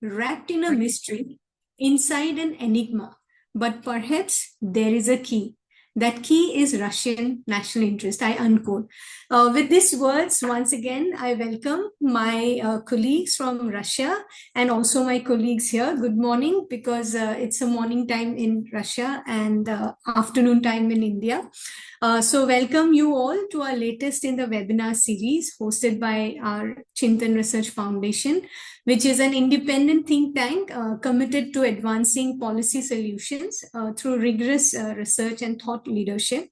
wrapped in a mystery, inside an enigma. But perhaps there is a key. That key is Russian national interest, I unquote. With these words, once again, I welcome my colleagues from Russia and also my colleagues here. Good morning, because it's a morning time in Russia and afternoon time in India. So welcome you all to our latest in the webinar series hosted by our Chintan Research Foundation, which is an independent think tank committed to advancing policy solutions through rigorous research and thought leadership.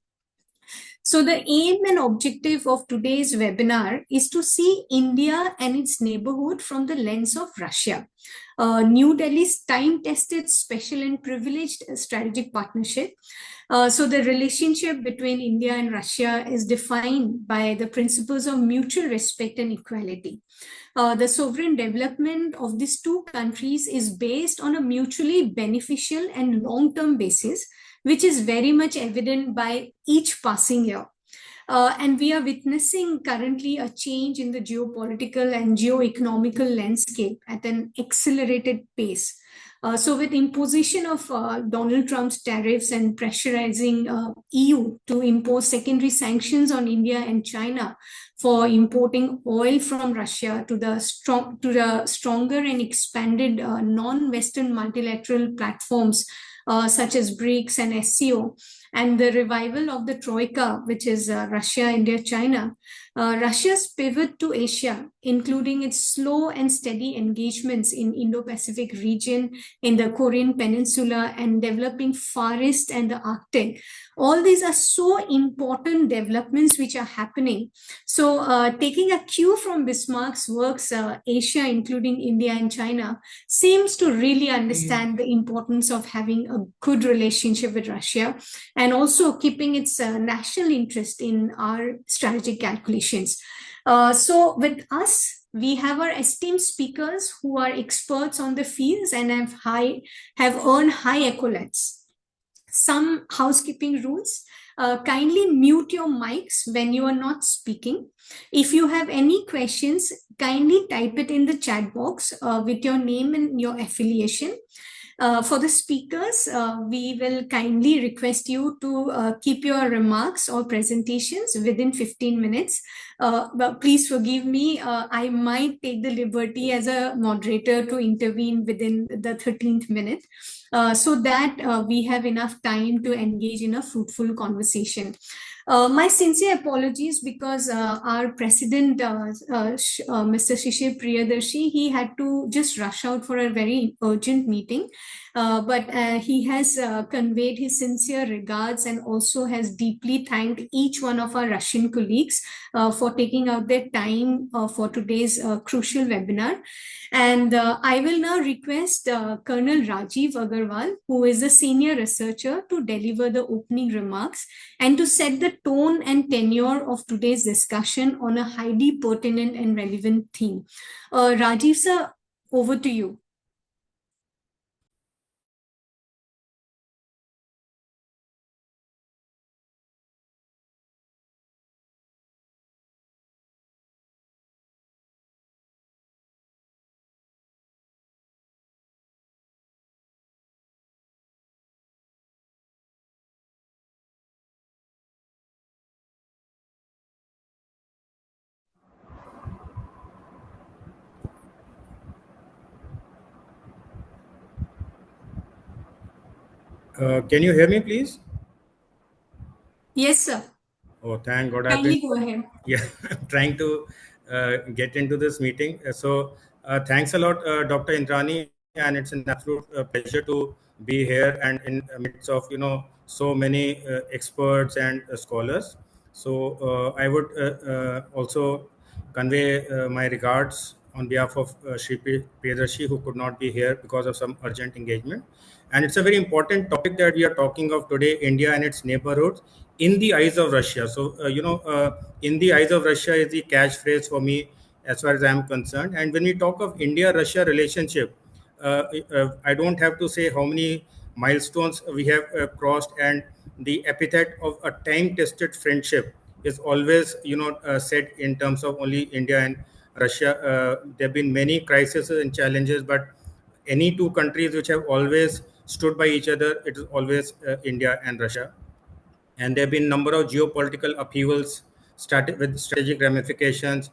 So the aim and objective of today's webinar is to see India and its neighborhood from the lens of Russia. New Delhi's time-tested, special and privileged strategic partnership. So the relationship between India and Russia is defined by the principles of mutual respect and equality. The sovereign development of these two countries is based on a mutually beneficial and long-term basis, which is very much evident by each passing year. And we are witnessing currently a change in the geopolitical and geo-economical landscape at an accelerated pace. So with imposition of Donald Trump's tariffs and pressurizing EU to impose secondary sanctions on India and China for importing oil from Russia to the stronger and expanded non-Western multilateral platforms such as BRICS and SCO, and the revival of the Troika, which is Russia, India, China, Russia's pivot to Asia, including its slow and steady engagements in Indo-Pacific region, in the Korean Peninsula, and developing Far East and the Arctic. All these are so important developments which are happening. So taking a cue from Bismarck's works, Asia, including India and China, seems to really understand the importance of having a good relationship with Russia and also keeping its national interest in our strategic calculations. So with us, we have our esteemed speakers who are experts on the fields and have earned high accolades. Some housekeeping rules. Kindly mute your mics when you are not speaking. If you have any questions, kindly type it in the chat box with your name and your affiliation. For the speakers, we will kindly request you to keep your remarks or presentations within 15 minutes. But please forgive me, I might take the liberty as a moderator to intervene within the 13th minute so that we have enough time to engage in a fruitful conversation. My sincere apologies because our president, Mr. Shishir Priyadarshi, he had to just rush out for a very urgent meeting. But he has conveyed his sincere regards and also has deeply thanked each one of our Russian colleagues for taking out their time for today's crucial webinar. And I will now request Colonel Rajeev Agarwal, who is a senior researcher, to deliver the opening remarks and to set the tone and tenure of today's discussion on a highly pertinent and relevant theme. Rajeev sir, over to you. Can you hear me, please? Yes, sir. Oh, thank God. Kindly go ahead. Yeah, I'm trying to get into this meeting. So thanks a lot, Dr. Indrani, and it's an absolute pleasure to be here and in the midst of, so many experts and scholars. So I would also convey my regards on behalf of Shri Priyadarshi, who could not be here because of some urgent engagement. And it's a very important topic that we are talking of today, India and its neighborhoods in the eyes of Russia. So, in the eyes of Russia is the catchphrase for me as far as I'm concerned. And when we talk of India-Russia relationship, I don't have to say how many milestones we have crossed, and the epithet of a time-tested friendship is always, said in terms of only India and Russia. There have been many crises and challenges, but any two countries which have always stood by each other, it is always India and Russia. And there have been a number of geopolitical upheavals with strategic ramifications.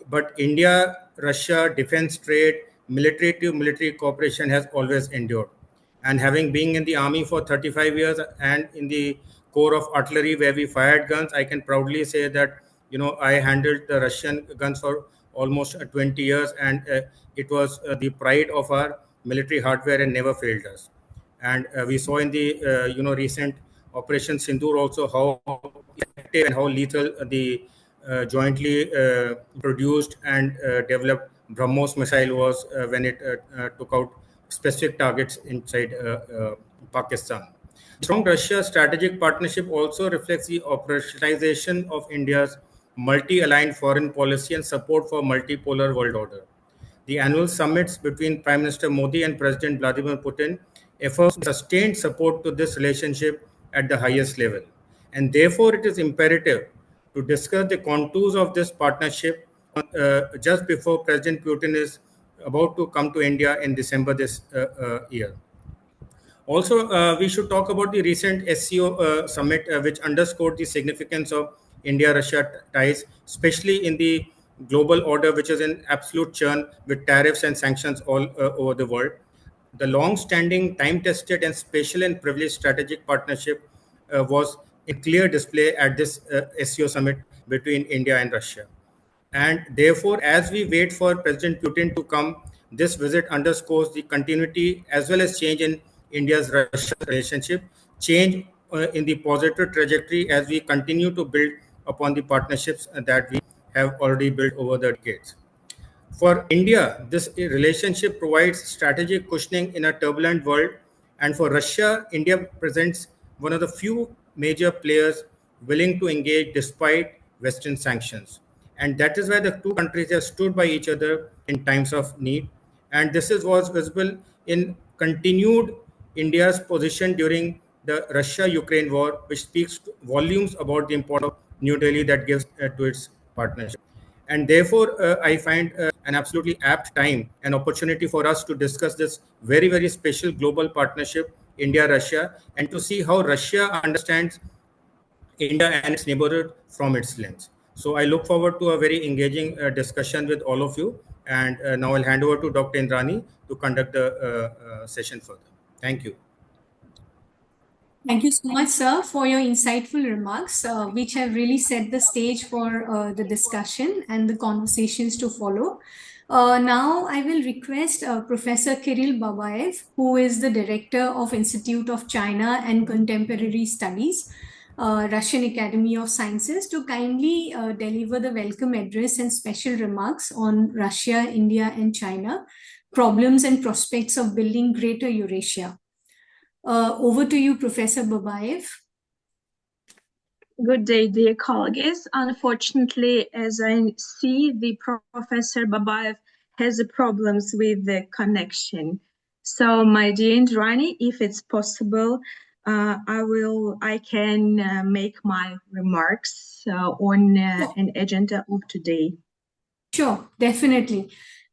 But India, Russia, defense trade, military to military cooperation has always endured. And having been in the army for 35 years and in the Corps of Artillery where we fired guns, I can proudly say that I handled the Russian guns for almost 20 years, and it was the pride of our military hardware and never failed us. And we saw in the recent Operation Sindoor also how effective and how lethal the jointly produced and developed BrahMos missile was when it took out specific targets inside Pakistan. Strong Russia strategic partnership also reflects the operationalization of India's multi-aligned foreign policy and support for multipolar world order. The annual summits between Prime Minister Modi and President Vladimir Putin affirms sustained support to this relationship at the highest level. And therefore, it is imperative to discuss the contours of this partnership just before President Putin is about to come to India in December this year. Also, we should talk about the recent SCO summit, which underscored the significance of India-Russia ties, especially in the global order, which is in absolute churn with tariffs and sanctions all over the world. The long-standing, time-tested, and special and privileged strategic partnership was in clear display at this SCO summit between India and Russia. And therefore, as we wait for President Putin to come, this visit underscores the continuity as well as change in India's Russia relationship, change in the positive trajectory as we continue to build upon the partnerships that we have already built over the decades. For India, this relationship provides strategic cushioning in a turbulent world. And for Russia, India presents one of the few major players willing to engage despite Western sanctions. And that is why the two countries have stood by each other in times of need. And this was visible in continued India's position during the Russia-Ukraine war, which speaks volumes about the importance of New Delhi that gives to its partnership. And therefore, I find an absolutely apt time and opportunity for us to discuss this very, very special global partnership, India-Russia, and to see how Russia understands India and its neighborhood from its lens. So I look forward to a very engaging discussion with all of you. And now I'll hand over to Dr. Indrani to conduct the session further. Thank you. Thank you so much, sir, for your insightful remarks, which have really set the stage for the discussion and the conversations to follow. Now, I will request Professor Kirill Babayev, who is the Director of Institute of China and Contemporary Studies, Russian Academy of Sciences, to kindly deliver the welcome address and special remarks on Russia, India, and China, problems and prospects of building Greater Eurasia. Over to you, Professor Babayev. Good day, dear colleagues. Unfortunately, as I see, the Professor Babayev has problems with the connection. So, my dear Indrani, if it's possible, I can make my remarks on an agenda of today. Sure, definitely.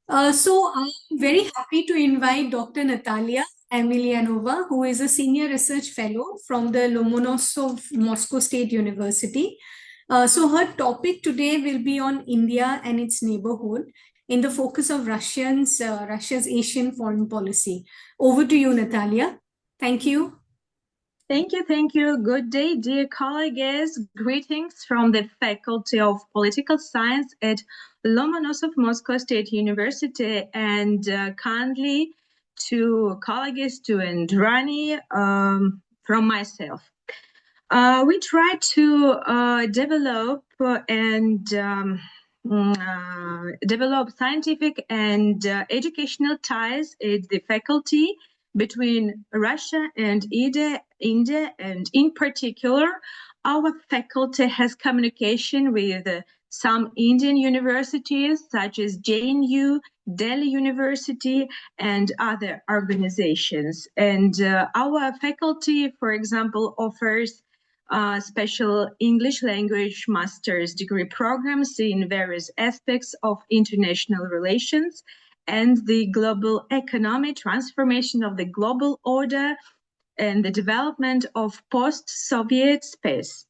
So, I'm very happy to invite Dr. Natalia Emelianova, who is a senior research fellow from the Lomonosov Moscow State University. So her topic today will be on India and its neighborhood in the focus of Russia's Asian foreign policy. Over to you, Natalia. Thank you. Thank you. Good day, dear colleagues. Greetings from the Faculty of Political Science at Lomonosov Moscow State University, and kindly to colleagues, to Indrani, from myself. We try to develop scientific and educational ties at the faculty between Russia and India, and in particular, our faculty has communication with some Indian universities such as JNU, Delhi University, and other organizations. And our faculty, for example, offers special English language master's degree programs in various aspects of international relations and the global economy, transformation of the global order, and the development of post-Soviet space.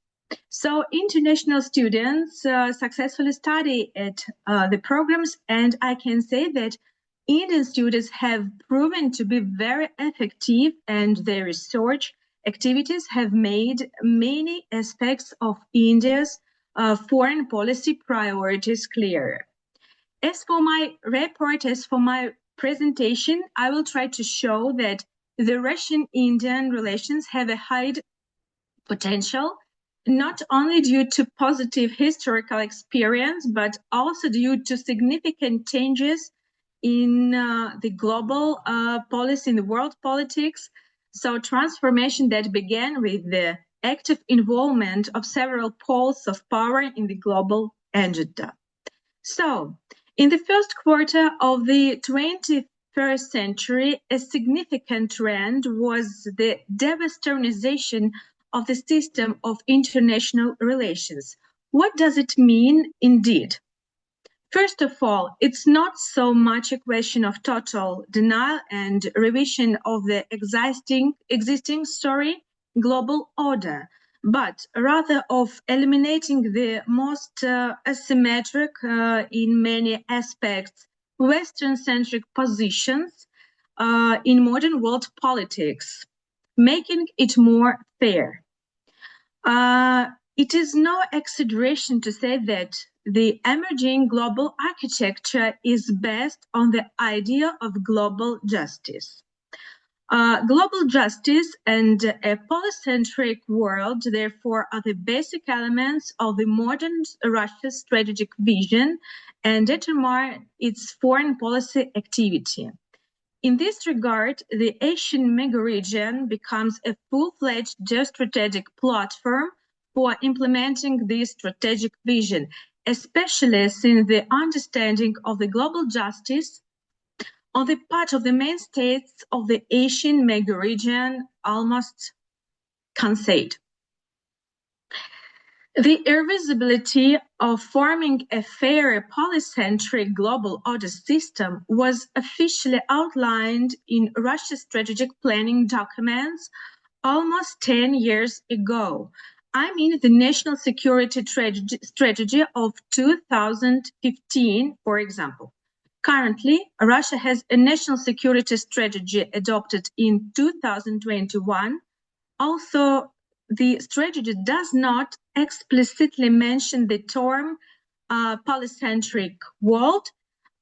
So international students successfully study at the programs, and I can say that Indian students have proven to be very effective, and their research activities have made many aspects of India's foreign policy priorities clear. As for my report, as for my presentation, I will try to show that the Russian-Indian relations have a high potential, not only due to positive historical experience, but also due to significant changes in the global policy, in the world politics. So transformation that began with the active involvement of several poles of power in the global agenda. So in the first quarter of the 21st century, a significant trend was the devasternization of the system of international relations. What does it mean indeed? First of all, it's not so much a question of total denial and revision of the existing global order, but rather of eliminating the most asymmetric in many aspects Western-centric positions in modern world politics, making it more fair. It is no exaggeration to say that the emerging global architecture is based on the idea of global justice. Global justice and a polycentric world, therefore, are the basic elements of the modern Russia's strategic vision and determine its foreign policy activity. In this regard, the Asian megaregion becomes a full-fledged geostrategic platform for implementing this strategic vision, especially since the understanding of the global justice on the part of the main states of the Asian megaregion almost concede. The irresistibility of forming a fair polycentric global order system was officially outlined in Russia's strategic planning documents almost 10 years ago. I mean the National Security Strategy of 2015, for example. Currently, Russia has a national security strategy adopted in 2021. Also, the strategy does not explicitly mention the term polycentric world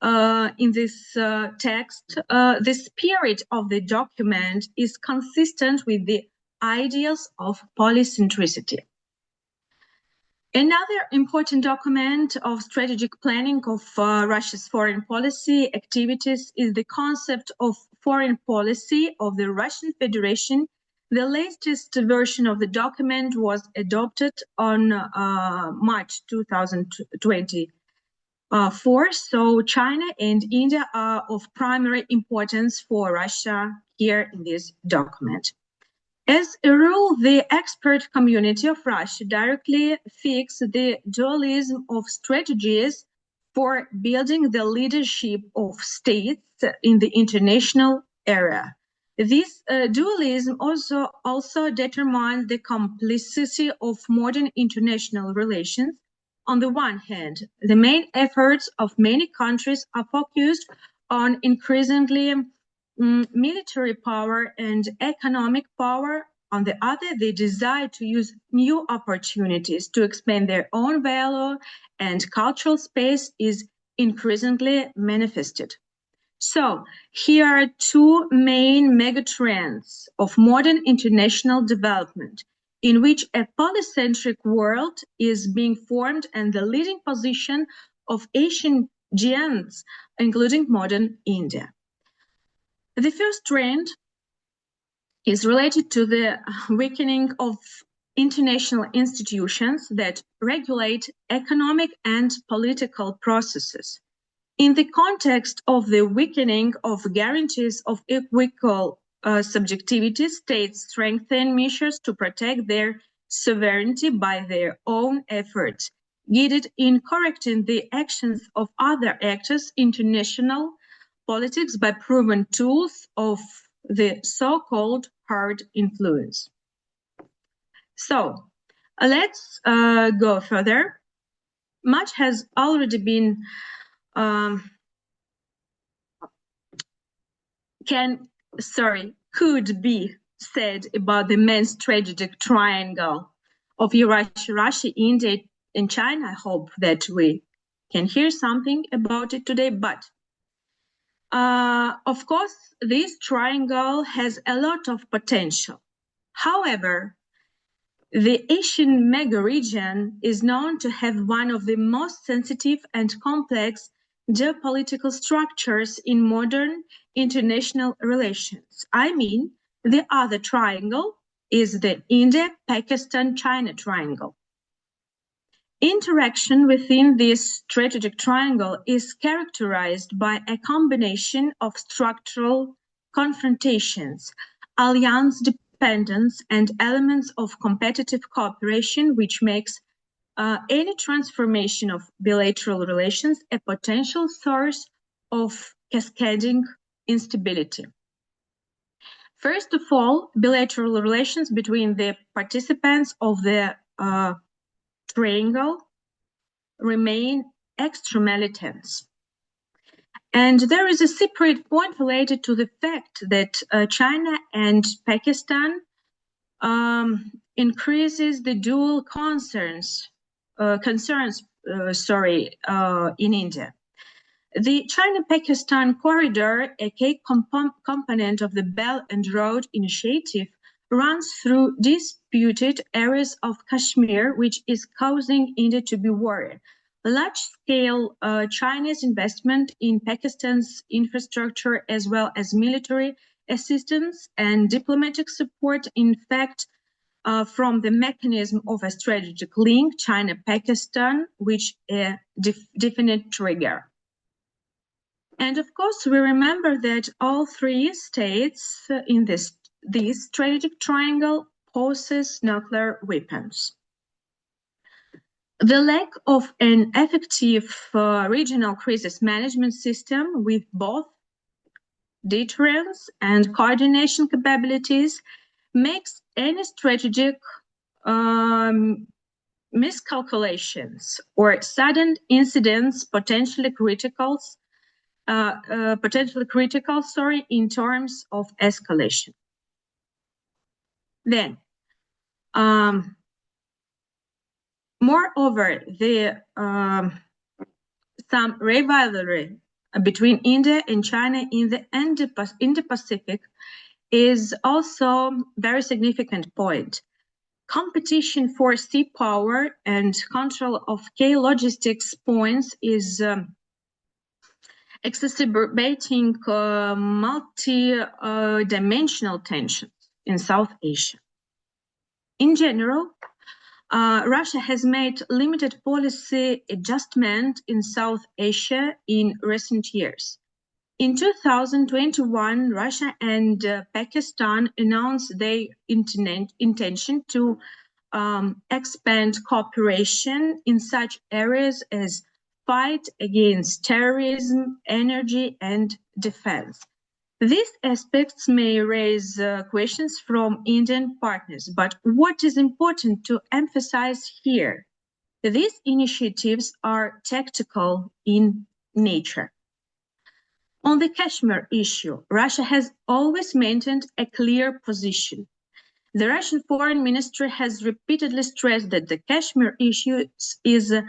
in this text. The spirit of the document is consistent with the ideals of polycentricity. Another important document of strategic planning of Russia's foreign policy activities is the concept of foreign policy of the Russian Federation. The latest version of the document was adopted on March 2024. So China and India are of primary importance for Russia here in this document. As a rule, the expert community of Russia directly fixes the dualism of strategies for building the leadership of states in the international era. This dualism also determines the complexity of modern international relations. On the one hand, the main efforts of many countries are focused on increasingly military power and economic power. On the other, they desire to use new opportunities to expand their own value, and cultural space is increasingly manifested. So here are two main megatrends of modern international development, in which a polycentric world is being formed and the leading position of Asian giants, including modern India. The first trend is related to the weakening of international institutions that regulate economic and political processes. In the context of the weakening of guarantees of equal subjectivity, states strengthen measures to protect their sovereignty by their own efforts, guided in correcting the actions of other actors. International geopolitics by proven tools of the so-called hard influence. So let's go further. Much has already been could be said about the main strategic triangle of Eurasia, Russia, India, and China. I hope that we can hear something about it today. But of course, this triangle has a lot of potential. However, the Asian mega-region is known to have one of the most sensitive and complex geopolitical structures in modern international relations. I mean, the other triangle is the India-Pakistan-China triangle. Interaction within this strategic triangle is characterized by a combination of structural confrontations, alliance dependence, and elements of competitive cooperation, which makes any transformation of bilateral relations a potential source of cascading instability. First of all, bilateral relations between the participants of the triangle remain extremely tense. And there is a separate point related to the fact that China and Pakistan increases the dual concerns in India. The China-Pakistan corridor, a key component of the Belt and Road Initiative, runs through disputed areas of Kashmir, which is causing India to be worried. Large-scale Chinese investment in Pakistan's infrastructure, as well as military assistance and diplomatic support, in fact, from the mechanism of a strategic link, China-Pakistan, which is a definite trigger. And of course, we remember that all three states in this strategic triangle possess nuclear weapons. The lack of an effective regional crisis management system with both deterrence and coordination capabilities makes any strategic miscalculations or sudden incidents potentially critical, in terms of escalation. Then, moreover, some rivalry between India and China in the Indo-Pacific is also a very significant point. Competition for sea power and control of key logistics points is exacerbating multi-dimensional tensions in South Asia. In general, Russia has made limited policy adjustment in South Asia in recent years. In 2021, Russia and Pakistan announced their intention to expand cooperation in such areas as fight against terrorism, energy, and defense. These aspects may raise questions from Indian partners, but what is important to emphasize here, these initiatives are tactical in nature. On the Kashmir issue, Russia has always maintained a clear position. The Russian Foreign Ministry has repeatedly stressed that the Kashmir issue is a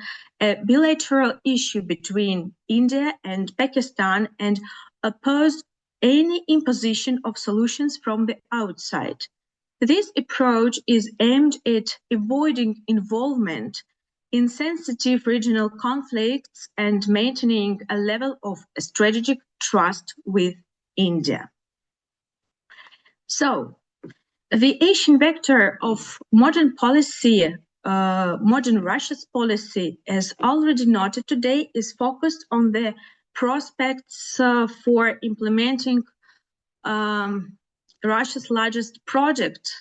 bilateral issue between India and Pakistan and opposed any imposition of solutions from the outside. This approach is aimed at avoiding involvement in sensitive regional conflicts and maintaining a level of strategic trust with India. So, the Asian vector of modern policy, modern Russia's policy, as already noted today, is focused on the prospects for implementing Russia's largest project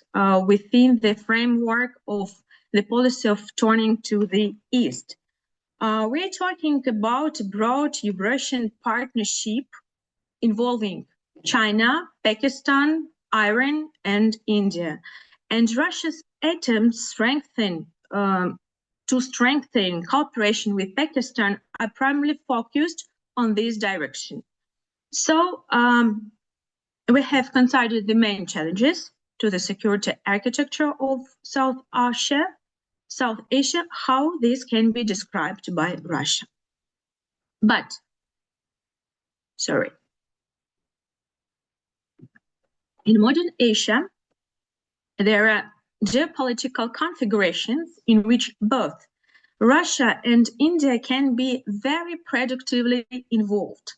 within the framework of the policy of turning to the East. We're talking about a broad Eurasian partnership involving China, Pakistan, Iran, and India. And Russia's attempts to strengthen cooperation with Pakistan are primarily focused on this direction. So we have considered the main challenges to the security architecture of South Asia, how this can be described by Russia. But, in modern Asia, there are geopolitical configurations in which both Russia and India can be very productively involved.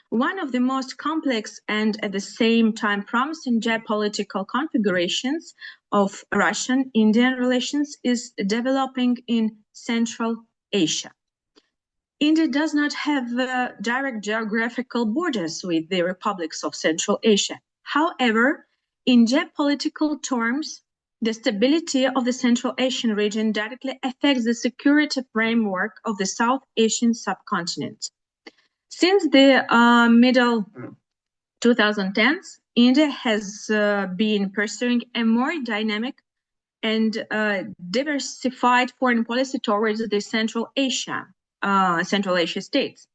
One of the most complex and at the same time promising geopolitical configurations of Russian-Indian relations is developing in Central Asia. India does not have direct geographical borders with the republics of Central Asia. However, in geopolitical terms, the stability of the Central Asian region directly affects the security framework of the South Asian subcontinent. Since the middle 2010s, India has been pursuing a more dynamic and diversified foreign policy towards the Central Asia states,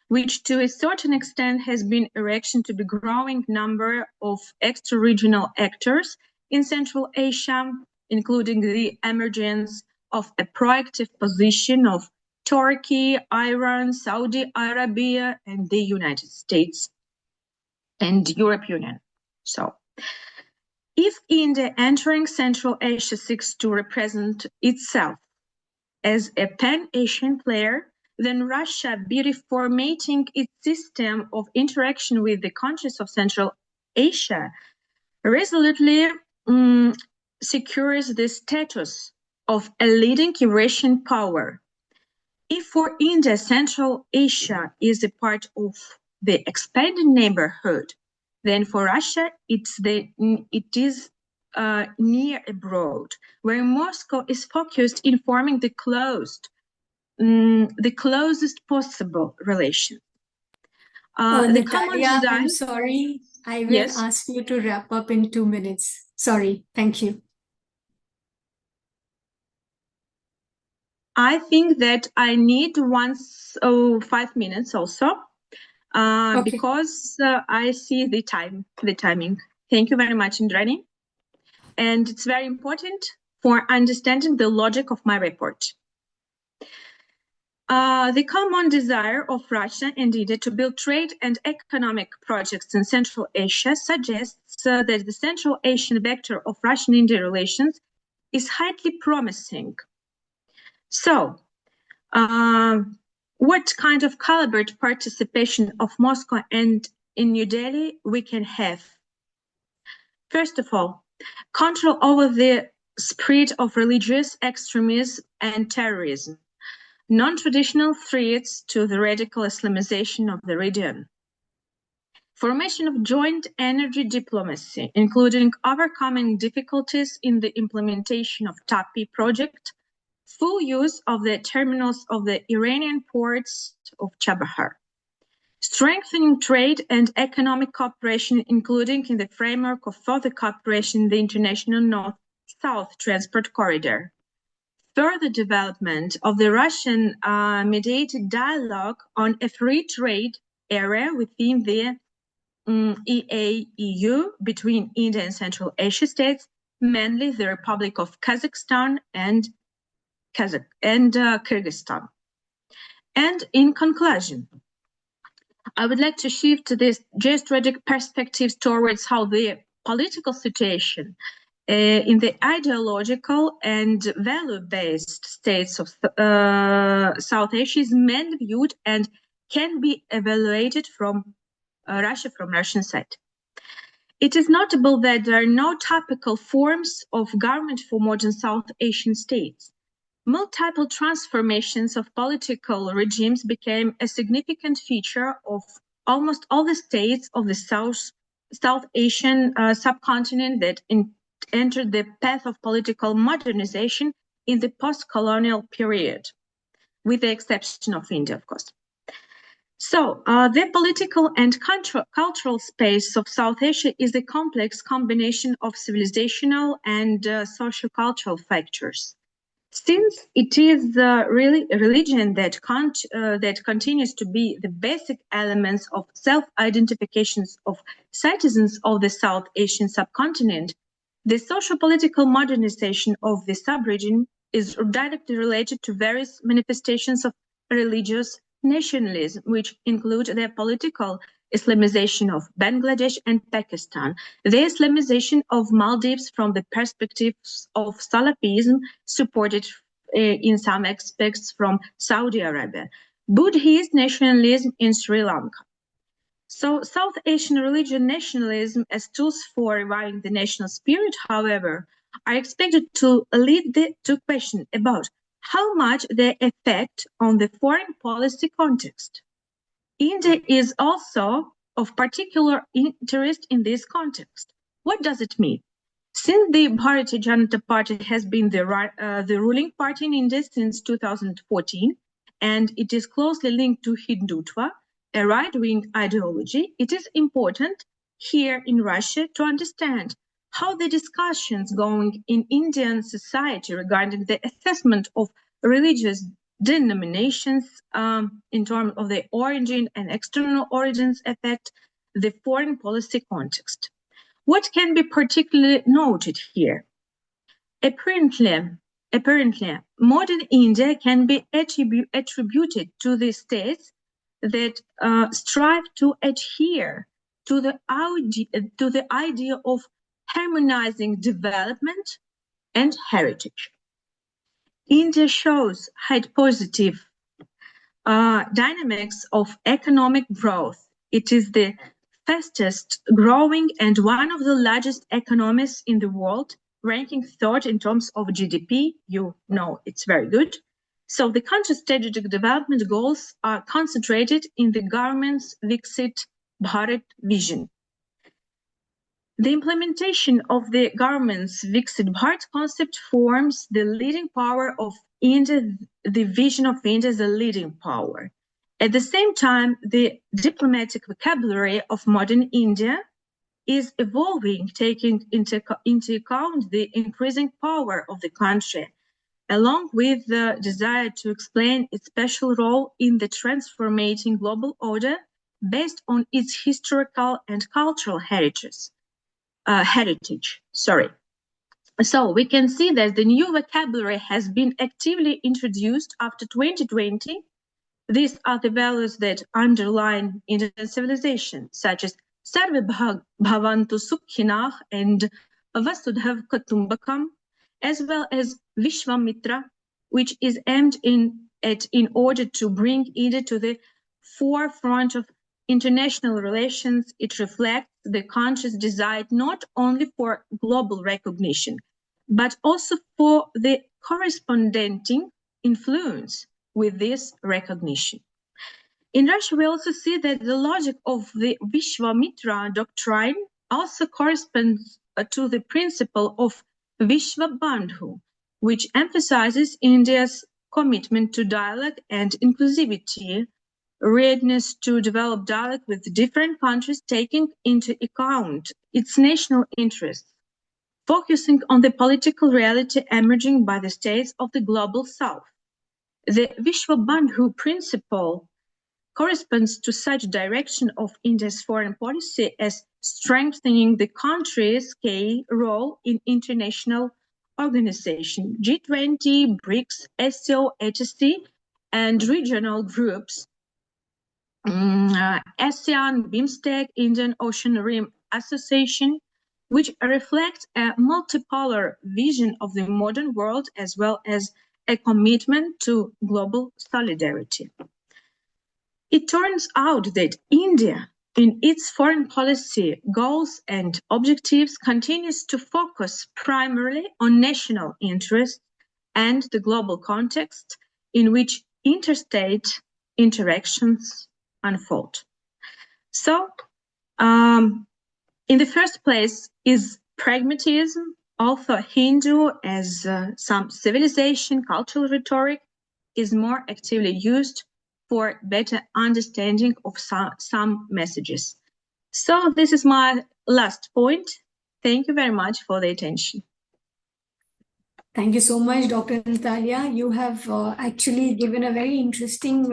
which to a certain extent has been a reaction to the growing number of extra-regional actors in Central Asia, including the emergence of a proactive position of Turkey, Iran, Saudi Arabia, and the United States and European Union. So, if India entering Central Asia seeks to represent itself as a pan-Asian player, then Russia, by reformatting its system of interaction with the countries of Central Asia, resolutely secures the status of a leading Eurasian power. If for India, Central Asia is a part of the expanded neighborhood, then for Russia, it is near abroad, where Moscow is focused in forming the closest possible relation. Natalia, I'm sorry. I will ask you to wrap up in 2 minutes. Sorry. Thank you. I think that I need 5 minutes also, okay, because I see the timing. Thank you very much, Indrani. And it's very important for understanding the logic of my report. The common desire of Russia and India to build trade and economic projects in Central Asia suggests that the Central Asian vector of Russian-India relations is highly promising. So, what kind of calibrated participation of Moscow and in New Delhi we can have? First of all, control over the spread of religious extremism and terrorism, non-traditional threats to the radical Islamization of the region, formation of joint energy diplomacy, including overcoming difficulties in the implementation of TAPI project, full use of the terminals of the Iranian ports of Chabahar, strengthening trade and economic cooperation, including in the framework of further cooperation in the international North-South transport corridor, further development of the Russian mediated dialogue on a free trade area within the EAEU between India and Central Asia states, mainly the Republic of Kazakhstan and Kyrgyzstan. And in conclusion, I would like to shift this geostrategic perspectives towards how the political situation in the ideological and value-based states of South Asia is mainly viewed and can be evaluated from Russian side. It is notable that there are no typical forms of government for modern South Asian states. Multiple transformations of political regimes became a significant feature of almost all the states of the South Asian subcontinent that entered the path of political modernization in the post-colonial period, with the exception of India, of course. So, the political and cultural space of South Asia is a complex combination of civilizational and socio-cultural factors. Since it is really a religion that continues to be the basic elements of self-identifications of citizens of the South Asian subcontinent, the socio-political modernization of the sub-region is directly related to various manifestations of religious nationalism, which include the political Islamization of Bangladesh and Pakistan, the Islamization of Maldives from the perspectives of Salafism, supported in some aspects from Saudi Arabia, Buddhist nationalism in Sri Lanka. So South Asian religion nationalism as tools for reviving the national spirit, however, are expected to lead to question about how much they affect on the foreign policy context. India is also of particular interest in this context. What does it mean? Since the Bharatiya Janata Party has been the ruling party in India since 2014, and it is closely linked to Hindutva, a right-wing ideology, it is important here in Russia to understand how the discussions going in Indian society regarding the assessment of religious denominations in terms of the origin and external origins affect the foreign policy context. What can be particularly noted here? Apparently, modern India can be attributed to the states that strive to adhere to the idea of harmonizing development and heritage. India shows had positive dynamics of economic growth. It is the fastest growing and one of the largest economies in the world, ranking third in terms of GDP. You know it's very good. So the country's strategic development goals are concentrated in the government's Viksit Bharat vision. The implementation of the government's Viksit Bharat concept forms the leading power of India, the vision of India as a leading power. At the same time, the diplomatic vocabulary of modern India is evolving, taking into account the increasing power of the country, along with the desire to explain its special role in the transforming global order based on its historical and cultural heritage. So we can see that the new vocabulary has been actively introduced after 2020. These are the values that underline Indian civilization, such as Sarve Bhavantu Sukhinah and Vasudhaiv Kutumbakam, as well as Vishwamitra, which is aimed in order to bring India to the forefront of international relations. It reflects the country's desire not only for global recognition, but also for the corresponding influence with this recognition. In Russia, we also see that the logic of the Vishwamitra doctrine also corresponds to the principle of Vishwabandhu, which emphasizes India's commitment to dialogue and inclusivity, readiness to develop dialogue with different countries, taking into account its national interests, focusing on the political reality emerging by the states of the global south. The Vishwabandhu principle corresponds to such direction of India's foreign policy as strengthening the country's key role in international organization, G20, BRICS, SCO, HSC, and regional groups, ASEAN, BIMSTEC, Indian Ocean Rim Association, which reflect a multipolar vision of the modern world as well as a commitment to global solidarity. It turns out that India, in its foreign policy goals and objectives, continues to focus primarily on national interests and the global context in which interstate interactions unfold. So, in the first place is pragmatism, also Hindu as some civilization, cultural rhetoric is more actively used for better understanding of some messages. So this is my last point. Thank you very much for the attention. Thank you so much, Dr. Natalia. You have actually given a very interesting,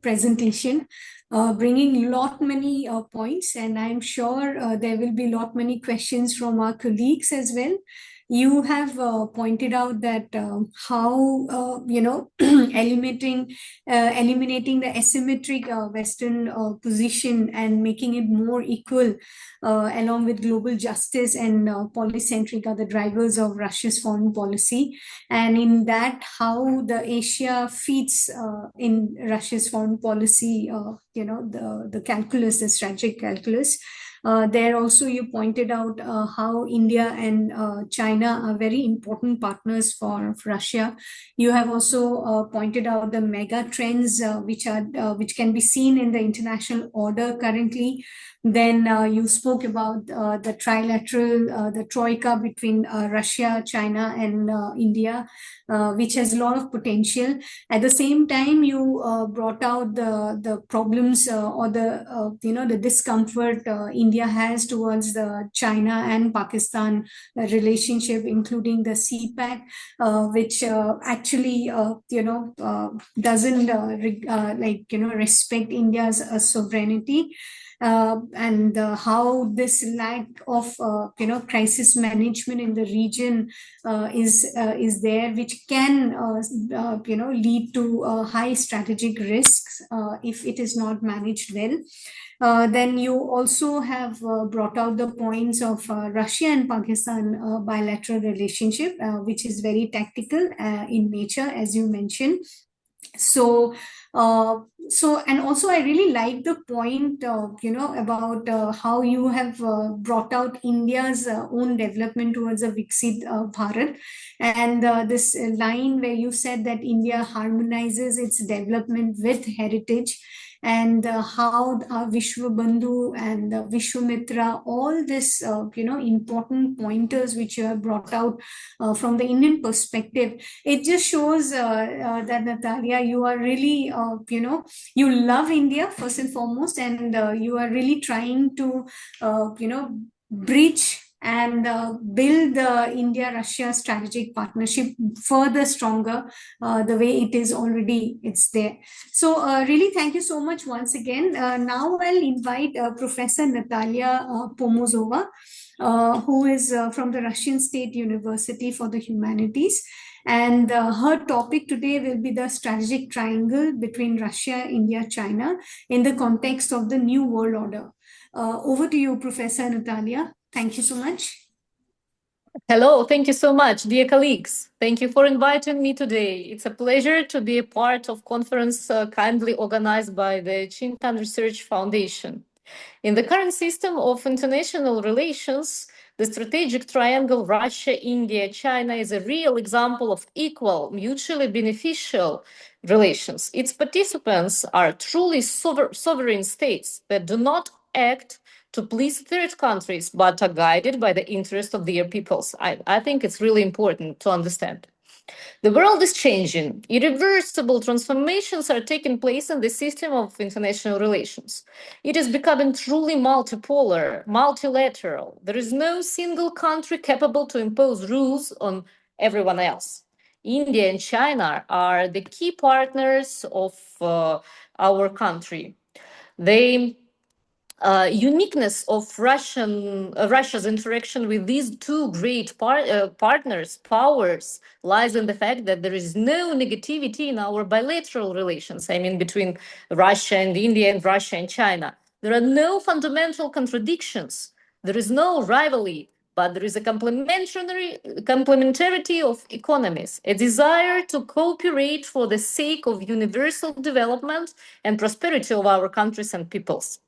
presentation, bringing lot many points, and I'm sure there will be lot many questions from our colleagues as well. You have pointed out that how eliminating the asymmetric Western position and making it more equal, along with global justice and polycentric, are the drivers of Russia's foreign policy. And in that, how the Asia fits in Russia's foreign policy, the calculus, the strategic calculus. There also you pointed out how India and China are very important partners for Russia. You have also pointed out the mega trends which can be seen in the international order currently. Then you spoke about the trilateral, the troika between Russia, China, and India, which has a lot of potential. At the same time, you brought out the problems or the discomfort India has towards the China and Pakistan relationship, including the CPAC, which actually doesn't respect India's sovereignty. And how this lack of crisis management in the region is there, which can lead to high strategic risks if it is not managed well. Then you also have brought out the points of Russia and Pakistan bilateral relationship, which is very tactical in nature, as you mentioned. So and also I really like the point about how you have brought out India's own development towards a Viksit Bharat, and this line where you said that India harmonizes its development with heritage, and how Vishwa Bandhu and Vishwamitra, all this important pointers which you have brought out from the Indian perspective. It just shows that, Natalia, you are really you love India first and foremost, and you are really trying to bridge and build the India-Russia strategic partnership further stronger, the way it is already, it's there. So really, thank you so much once again. Now I'll invite Professor Natalia Pomozova, who is from the Russian State University for the Humanities. And her topic today will be the strategic triangle between Russia, India, China in the context of the New World Order. Over to you, Professor Natalia. Thank you so much. Hello, thank you so much, dear colleagues. Thank you for inviting me today. It's a pleasure to be a part of conference kindly organized by the Chintan Research Foundation. In the current system of international relations, the strategic triangle Russia, India, China is a real example of equal, mutually beneficial relations. Its participants are truly sovereign states that do not act to please third countries, but are guided by the interest of their peoples. I think it's really important to understand. The world is changing. Irreversible transformations are taking place in the system of international relations. It is becoming truly multipolar, multilateral. There is no single country capable to impose rules on everyone else. India and China are the key partners of our country. The uniqueness of Russia's interaction with these two great powers lies in the fact that there is no negativity in our bilateral relations. I mean, between Russia and India and Russia and China. There are no fundamental contradictions. There is no rivalry, but there is a complementarity of economies, a desire to cooperate for the sake of universal development and prosperity of our countries and peoples.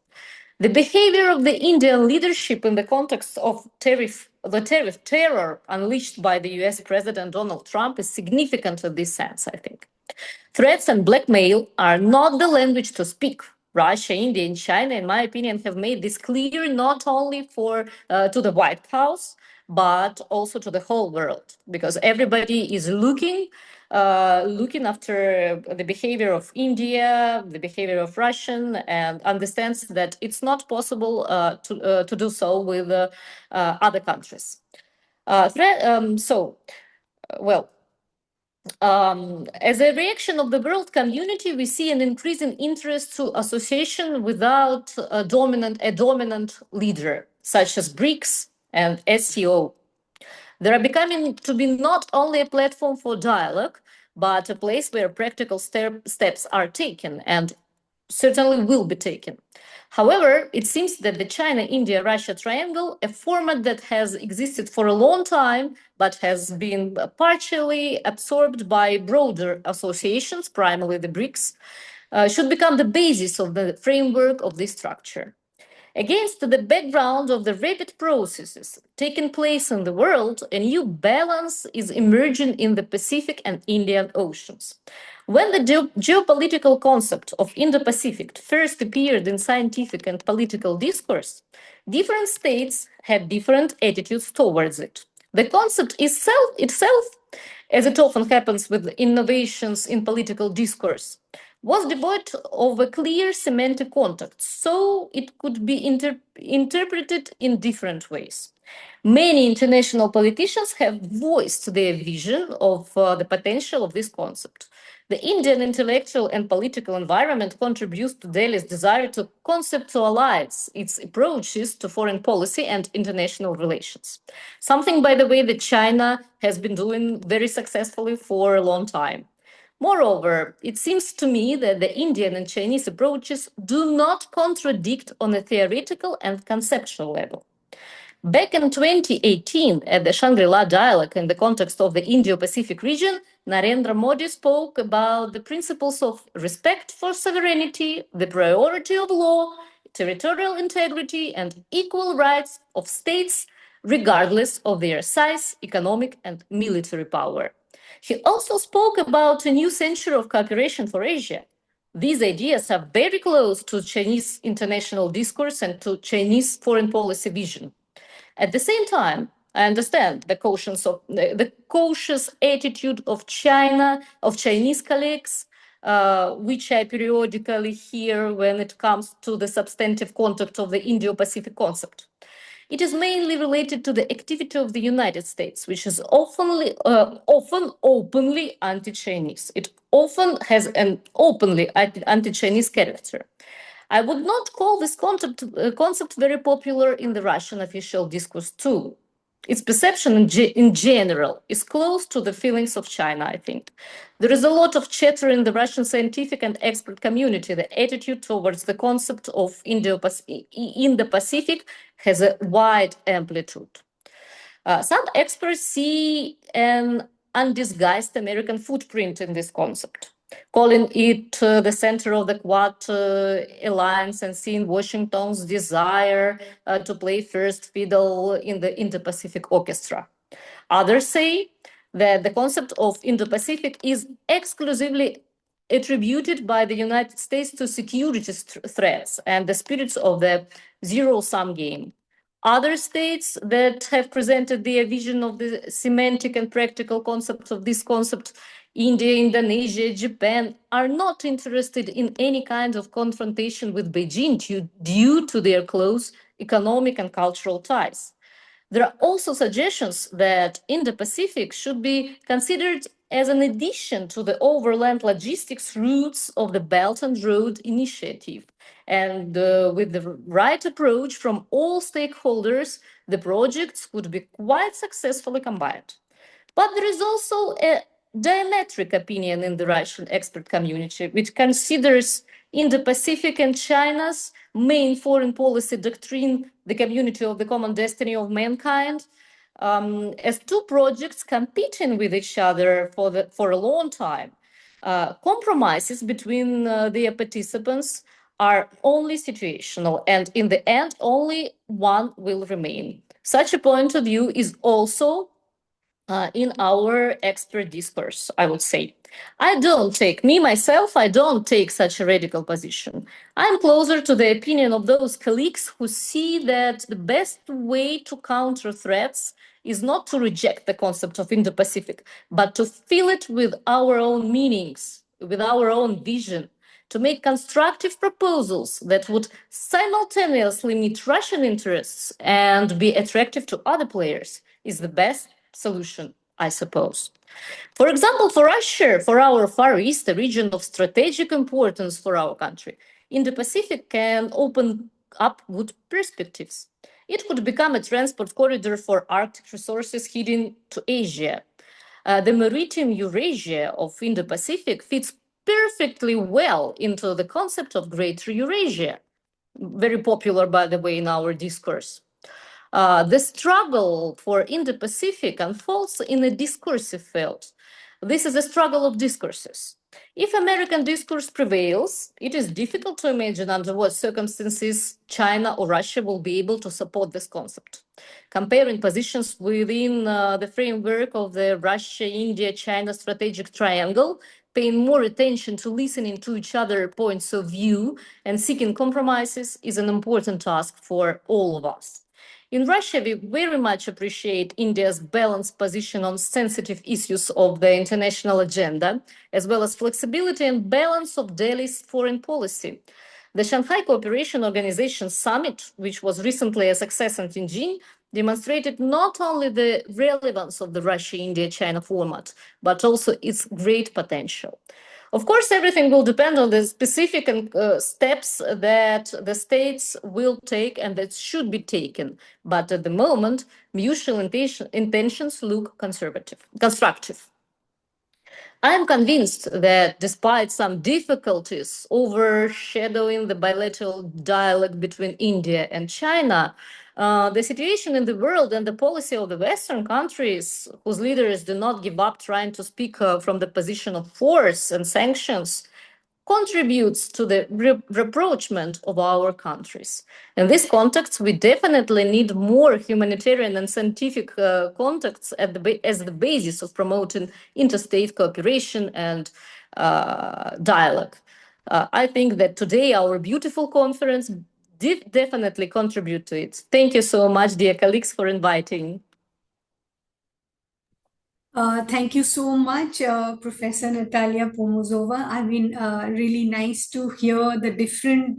The behavior of the Indian leadership in the context of the tariff terror unleashed by the US President Donald Trump is significant in this sense, I think. Threats and blackmail are not the language to speak. Russia, India, and China, in my opinion, have made this clear not only to the White House, but also to the whole world, because everybody is looking after the behavior of India, the behavior of Russian, and understands that it's not possible to do so with other countries. As a reaction of the world community, we see an increasing interest to association without a dominant leader, such as BRICS and SCO. They are becoming to be not only a platform for dialogue, but a place where practical steps are taken and certainly will be taken. However, it seems that the China-India-Russia triangle, a format that has existed for a long time, but has been partially absorbed by broader associations, primarily the BRICS, should become the basis of the framework of this structure. Against the background of the rapid processes taking place in the world, a new balance is emerging in the Pacific and Indian Oceans. When the geopolitical concept of Indo-Pacific first appeared in scientific and political discourse, different states had different attitudes towards it. The concept itself, as it often happens with innovations in political discourse, was devoid of a clear semantic context, so it could be interpreted in different ways. Many international politicians have voiced their vision of the potential of this concept. The Indian intellectual and political environment contributes to Delhi's desire to conceptualize its approaches to foreign policy and international relations. Something, by the way, that China has been doing very successfully for a long time. Moreover, it seems to me that the Indian and Chinese approaches do not contradict on a theoretical and conceptual level. Back in 2018, at the Shangri-La Dialogue in the context of the Indo-Pacific region, Narendra Modi spoke about the principles of respect for sovereignty, the priority of law, territorial integrity, and equal rights of states, regardless of their size, economic, and military power. He also spoke about a new century of cooperation for Asia. These ideas are very close to Chinese international discourse and to Chinese foreign policy vision. At the same time, I understand the cautious attitude of Chinese colleagues, which I periodically hear when it comes to the substantive content of the Indo-Pacific concept. It is mainly related to the activity of the United States, which is often openly anti-Chinese. It often has an openly anti-Chinese character. I would not call this concept very popular in the Russian official discourse too. Its perception in general is close to the feelings of China, I think. There is a lot of chatter in the Russian scientific and expert community. The attitude towards the concept of Indo-Pacific has a wide amplitude. Some experts see an undisguised American footprint in this concept, calling it the center of the Quad alliance and seeing Washington's desire to play first fiddle in the Indo-Pacific orchestra. Others say that the concept of Indo-Pacific is exclusively attributed by the United States to security threats and the spirits of the zero-sum game. Other states that have presented their vision of the semantic and practical concepts of this concept, India, Indonesia, Japan, are not interested in any kind of confrontation with Beijing due to their close economic and cultural ties. There are also suggestions that Indo-Pacific should be considered as an addition to the overland logistics routes of the Belt and Road Initiative. And with the right approach from all stakeholders, the projects could be quite successfully combined. But there is also a diametric opinion in the Russian expert community, which considers Indo-Pacific and China's main foreign policy doctrine, the community of the common destiny of mankind, as two projects competing with each other for a long time. Compromises between their participants are only situational, and in the end, only one will remain. Such a point of view is also in our expert discourse, I would say. I don't take such a radical position. I'm closer to the opinion of those colleagues who see that the best way to counter threats is not to reject the concept of Indo-Pacific, but to fill it with our own meanings, with our own vision, to make constructive proposals that would simultaneously meet Russian interests and be attractive to other players is the best solution, I suppose. For example, for Russia, for our Far East, a region of strategic importance for our country, Indo-Pacific can open up good perspectives. It could become a transport corridor for Arctic resources heading to Asia. The maritime Eurasia of Indo-Pacific fits perfectly well into the concept of Greater Eurasia, very popular, by the way, in our discourse. The struggle for Indo-Pacific unfolds in a discursive field. This is a struggle of discourses. If American discourse prevails, it is difficult to imagine under what circumstances China or Russia will be able to support this concept. Comparing positions within the framework of the Russia-India-China strategic triangle, paying more attention to listening to each other's points of view and seeking compromises is an important task for all of us. In Russia, we very much appreciate India's balanced position on sensitive issues of the international agenda, as well as flexibility and balance of Delhi's foreign policy. The Shanghai Cooperation Organization Summit, which was recently a success in Tianjin, demonstrated not only the relevance of the Russia-India-China format, but also its great potential. Of course, everything will depend on the specific steps that the states will take and that should be taken. But at the moment, mutual intentions look constructive. I am convinced that despite some difficulties overshadowing the bilateral dialogue between India and China, the situation in the world and the policy of the Western countries, whose leaders do not give up trying to speak from the position of force and sanctions, contributes to the rapprochement of our countries. In this context, we definitely need more humanitarian and scientific contacts as the basis of promoting interstate cooperation and dialogue. I think that today our beautiful conference did definitely contribute to it. Thank you so much, dear colleagues, for inviting. Thank you so much, Professor Natalia Pomozova. I mean, really nice to hear the different,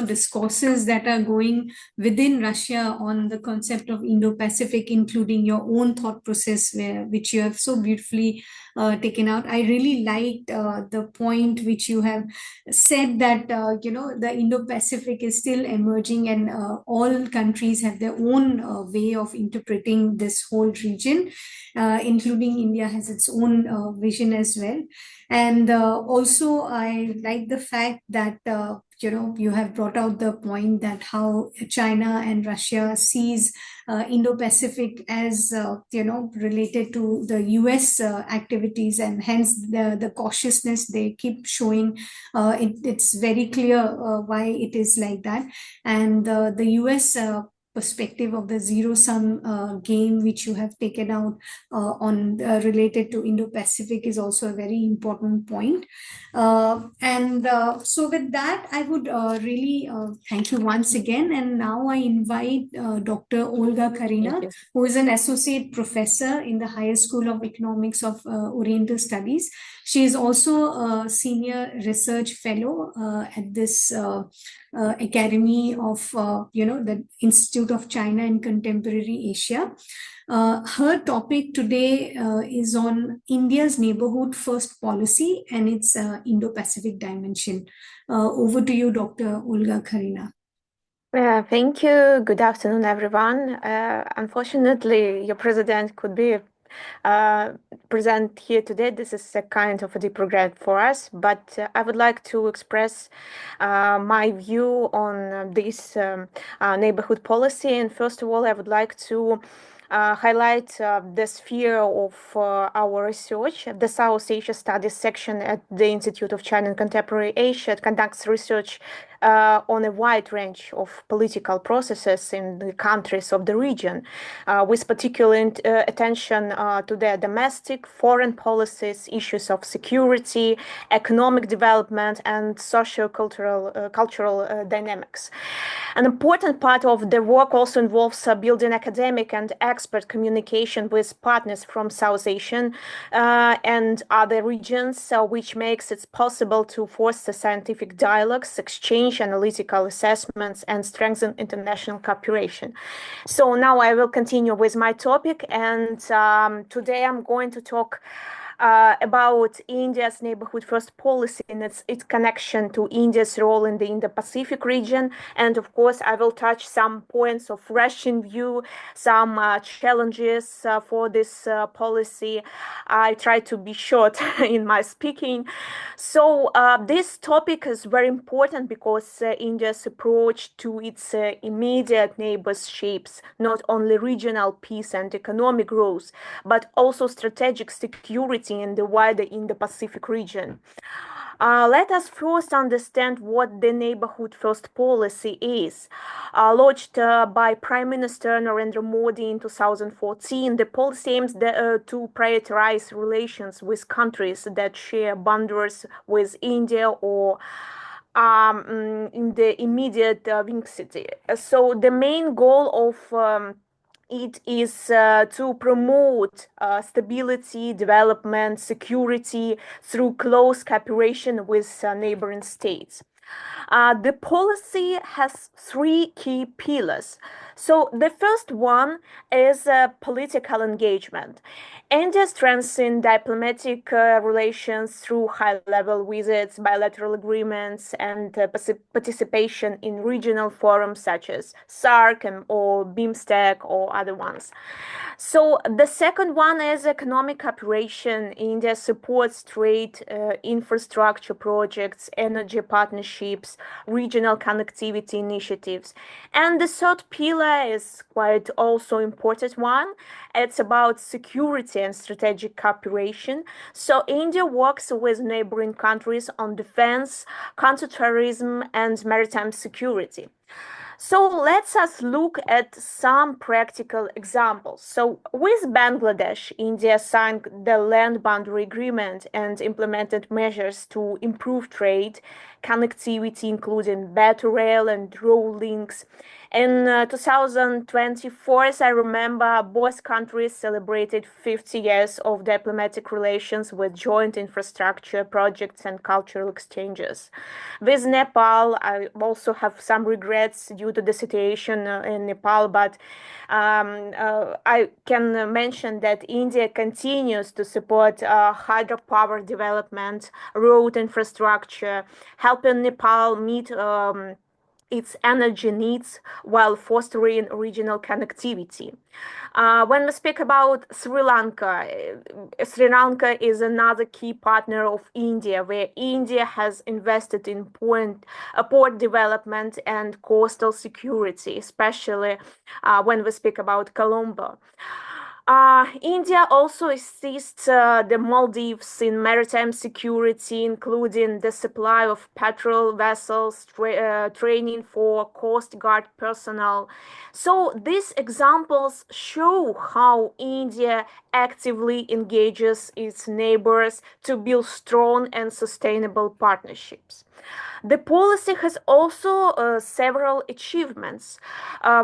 discourses that are going within Russia on the concept of Indo-Pacific, including your own thought process, which you have so beautifully taken out. I really liked the point which you have said that, the Indo-Pacific is still emerging and all countries have their own way of interpreting this whole region. Including India has its own vision as well. And also, I like the fact that, you have brought out the point that how China and Russia sees Indo-Pacific as, related to the US activities, and hence the cautiousness they keep showing. It's very clear why it is like that. And the US perspective of the zero-sum game which you have taken out on related to Indo-Pacific is also a very important point. So with that, I would really thank you once again. And now I invite Dr. Olga Kharina, who is an associate professor in the Higher School of Economics of Oriental Studies. She is also a senior research fellow at this Academy of, the Institute of China and Contemporary Asia. Her topic today is on India's neighborhood first policy and its Indo-Pacific dimension. Over to you, Dr. Olga Kharina. Thank you. Good afternoon, everyone. Unfortunately, your president could be present here today. This is a kind of a deep regret for us, but I would like to express my view on this neighborhood policy. And first of all, I would like to highlight the sphere of our research. The South Asia Studies section at the Institute of China and Contemporary Asia conducts research on a wide range of political processes in the countries of the region, with particular attention to their domestic, foreign policies, issues of security, economic development, and socio-cultural dynamics. An important part of the work also involves building academic and expert communication with partners from South Asian and other regions, which makes it possible to foster scientific dialogues, exchange analytical assessments, and strengthen international cooperation. So now I will continue with my topic, and today I'm going to talk about India's neighborhood first policy and its connection to India's role in the Indo-Pacific region. And of course, I will touch some points of Russian view, some challenges for this policy. I try to be short in my speaking. So this topic is very important because India's approach to its immediate neighbors shapes not only regional peace and economic growth, but also strategic security in the wider Indo-Pacific region. Let us first understand what the neighborhood first policy is. Launched by Prime Minister Narendra Modi in 2014, the policy aims to prioritize relations with countries that share boundaries with India or in the immediate vicinity. So the main goal of it is to promote stability, development, security through close cooperation with neighboring states. The policy has three key pillars. So the first one is political engagement. India strengthens diplomatic relations through high-level visits, bilateral agreements, and participation in regional forums such as SAARC or BIMSTEC or other ones. So the second one is economic cooperation. India supports trade, infrastructure projects, energy partnerships, regional connectivity initiatives. And the third pillar is quite also important one. It's about security and strategic cooperation. So India works with neighboring countries on defense, counterterrorism, and maritime security. So let's us look at some practical examples. So with Bangladesh, India signed the land boundary agreement and implemented measures to improve trade, connectivity, including better rail and road links. In 2024, as I remember, both countries celebrated 50 years of diplomatic relations with joint infrastructure projects and cultural exchanges. With Nepal, I also have some regrets due to the situation in Nepal, but I can mention that India continues to support hydropower development, road infrastructure, helping Nepal meet its energy needs while fostering regional connectivity. When we speak about Sri Lanka, Sri Lanka is another key partner of India, where India has invested in port development and coastal security, especially when we speak about Colombo. India also assists the Maldives in maritime security, including the supply of patrol vessels, training for Coast Guard personnel. So these examples show how India actively engages its neighbors to build strong and sustainable partnerships. The policy has also several achievements.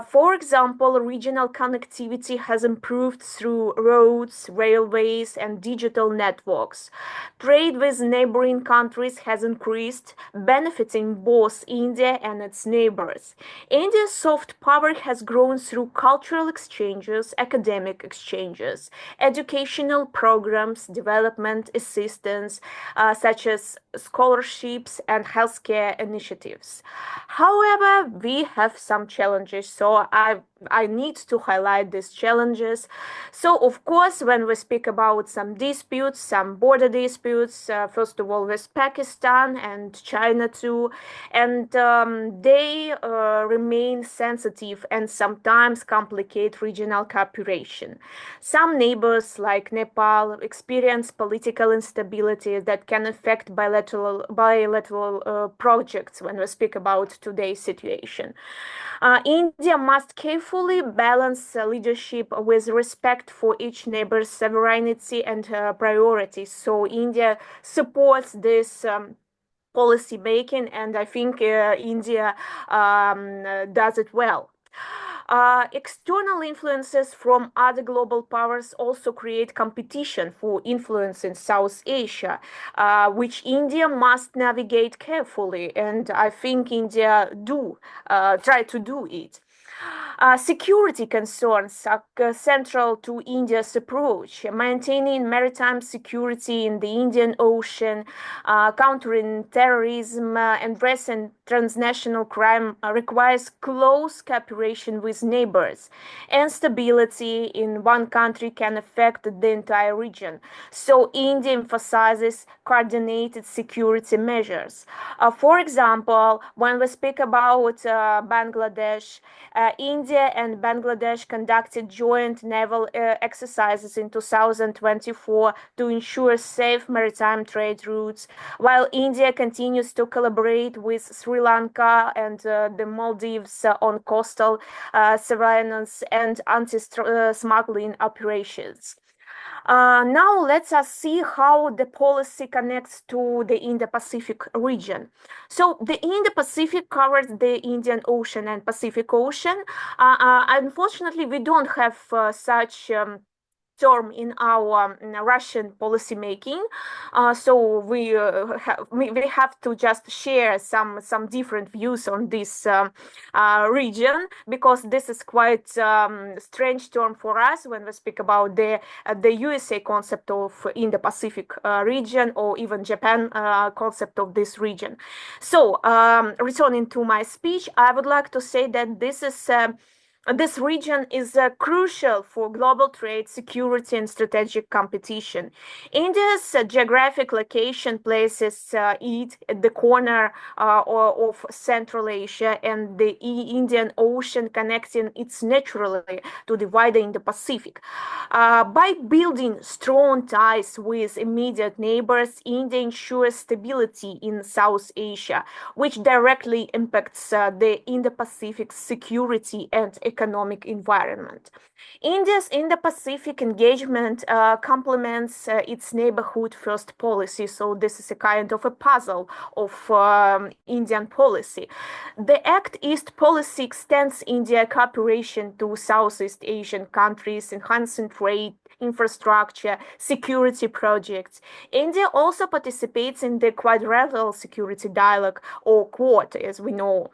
For example, regional connectivity has improved through roads, railways, and digital networks. Trade with neighboring countries has increased, benefiting both India and its neighbors. India's soft power has grown through cultural exchanges, academic exchanges, educational programs, development assistance, such as scholarships and healthcare initiatives. However, we have some challenges, so I I need to highlight these challenges. So, of course, when we speak about some disputes, some border disputes, first of all with Pakistan and China too, and they remain sensitive and sometimes complicate regional cooperation. Some neighbors, like Nepal, experience political instability that can affect bilateral projects when we speak about today's situation. India must carefully balance leadership with respect for each neighbor's sovereignty and priorities. So India supports this policy making, and I think India does it well. External influences from other global powers also create competition for influence in South Asia, which India must navigate carefully, and I think India try to do it. Security concerns are central to India's approach. Maintaining maritime security in the Indian Ocean, countering terrorism, and addressing transnational crime requires close cooperation with neighbors. And stability in one country can affect the entire region. So India emphasizes coordinated security measures. For example, when we speak about Bangladesh, India and Bangladesh conducted joint naval exercises in 2024 to ensure safe maritime trade routes, while India continues to collaborate with Sri Lanka and the Maldives on coastal surveillance and anti-smuggling operations. Now let's see how the policy connects to the Indo-Pacific region. So the Indo-Pacific covers the Indian Ocean and Pacific Ocean. Unfortunately, we don't have such term in our Russian policy making, so we have to just share some different views on this region, because this is quite strange term for us when we speak about the USA concept of Indo-Pacific region, or even Japan concept of this region. So returning to my speech, I would like to say that this region is crucial for global trade, security, and strategic competition. India's geographic location places it at the corner of Central Asia and the Indian Ocean, connecting it naturally to the wider Indo-Pacific. By building strong ties with immediate neighbors, India ensures stability in South Asia, which directly impacts the Indo-Pacific security and economic environment. India's Indo-Pacific engagement complements its neighborhood first policy, so this is a kind of a puzzle of Indian policy. The Act East policy extends India cooperation to Southeast Asian countries, enhancing trade, infrastructure, security projects. India also participates in the Quadrilateral Security Dialogue, or Quad, as we know,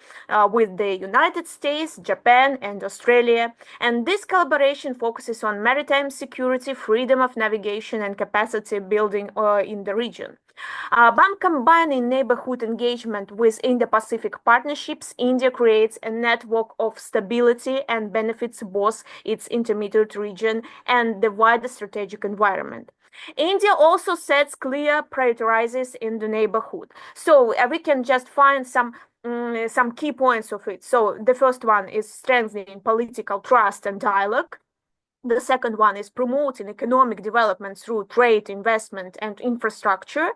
with the United States, Japan, and Australia. And this collaboration focuses on maritime security, freedom of navigation, and capacity building in the region. By combining neighborhood engagement with Indo-Pacific partnerships, India creates a network of stability and benefits both its intermediate region and the wider strategic environment. India also sets clear priorities in the neighborhood. So we can just find some key points of it. So the first one is strengthening political trust and dialogue. The second one is promoting economic development through trade, investment, and infrastructure.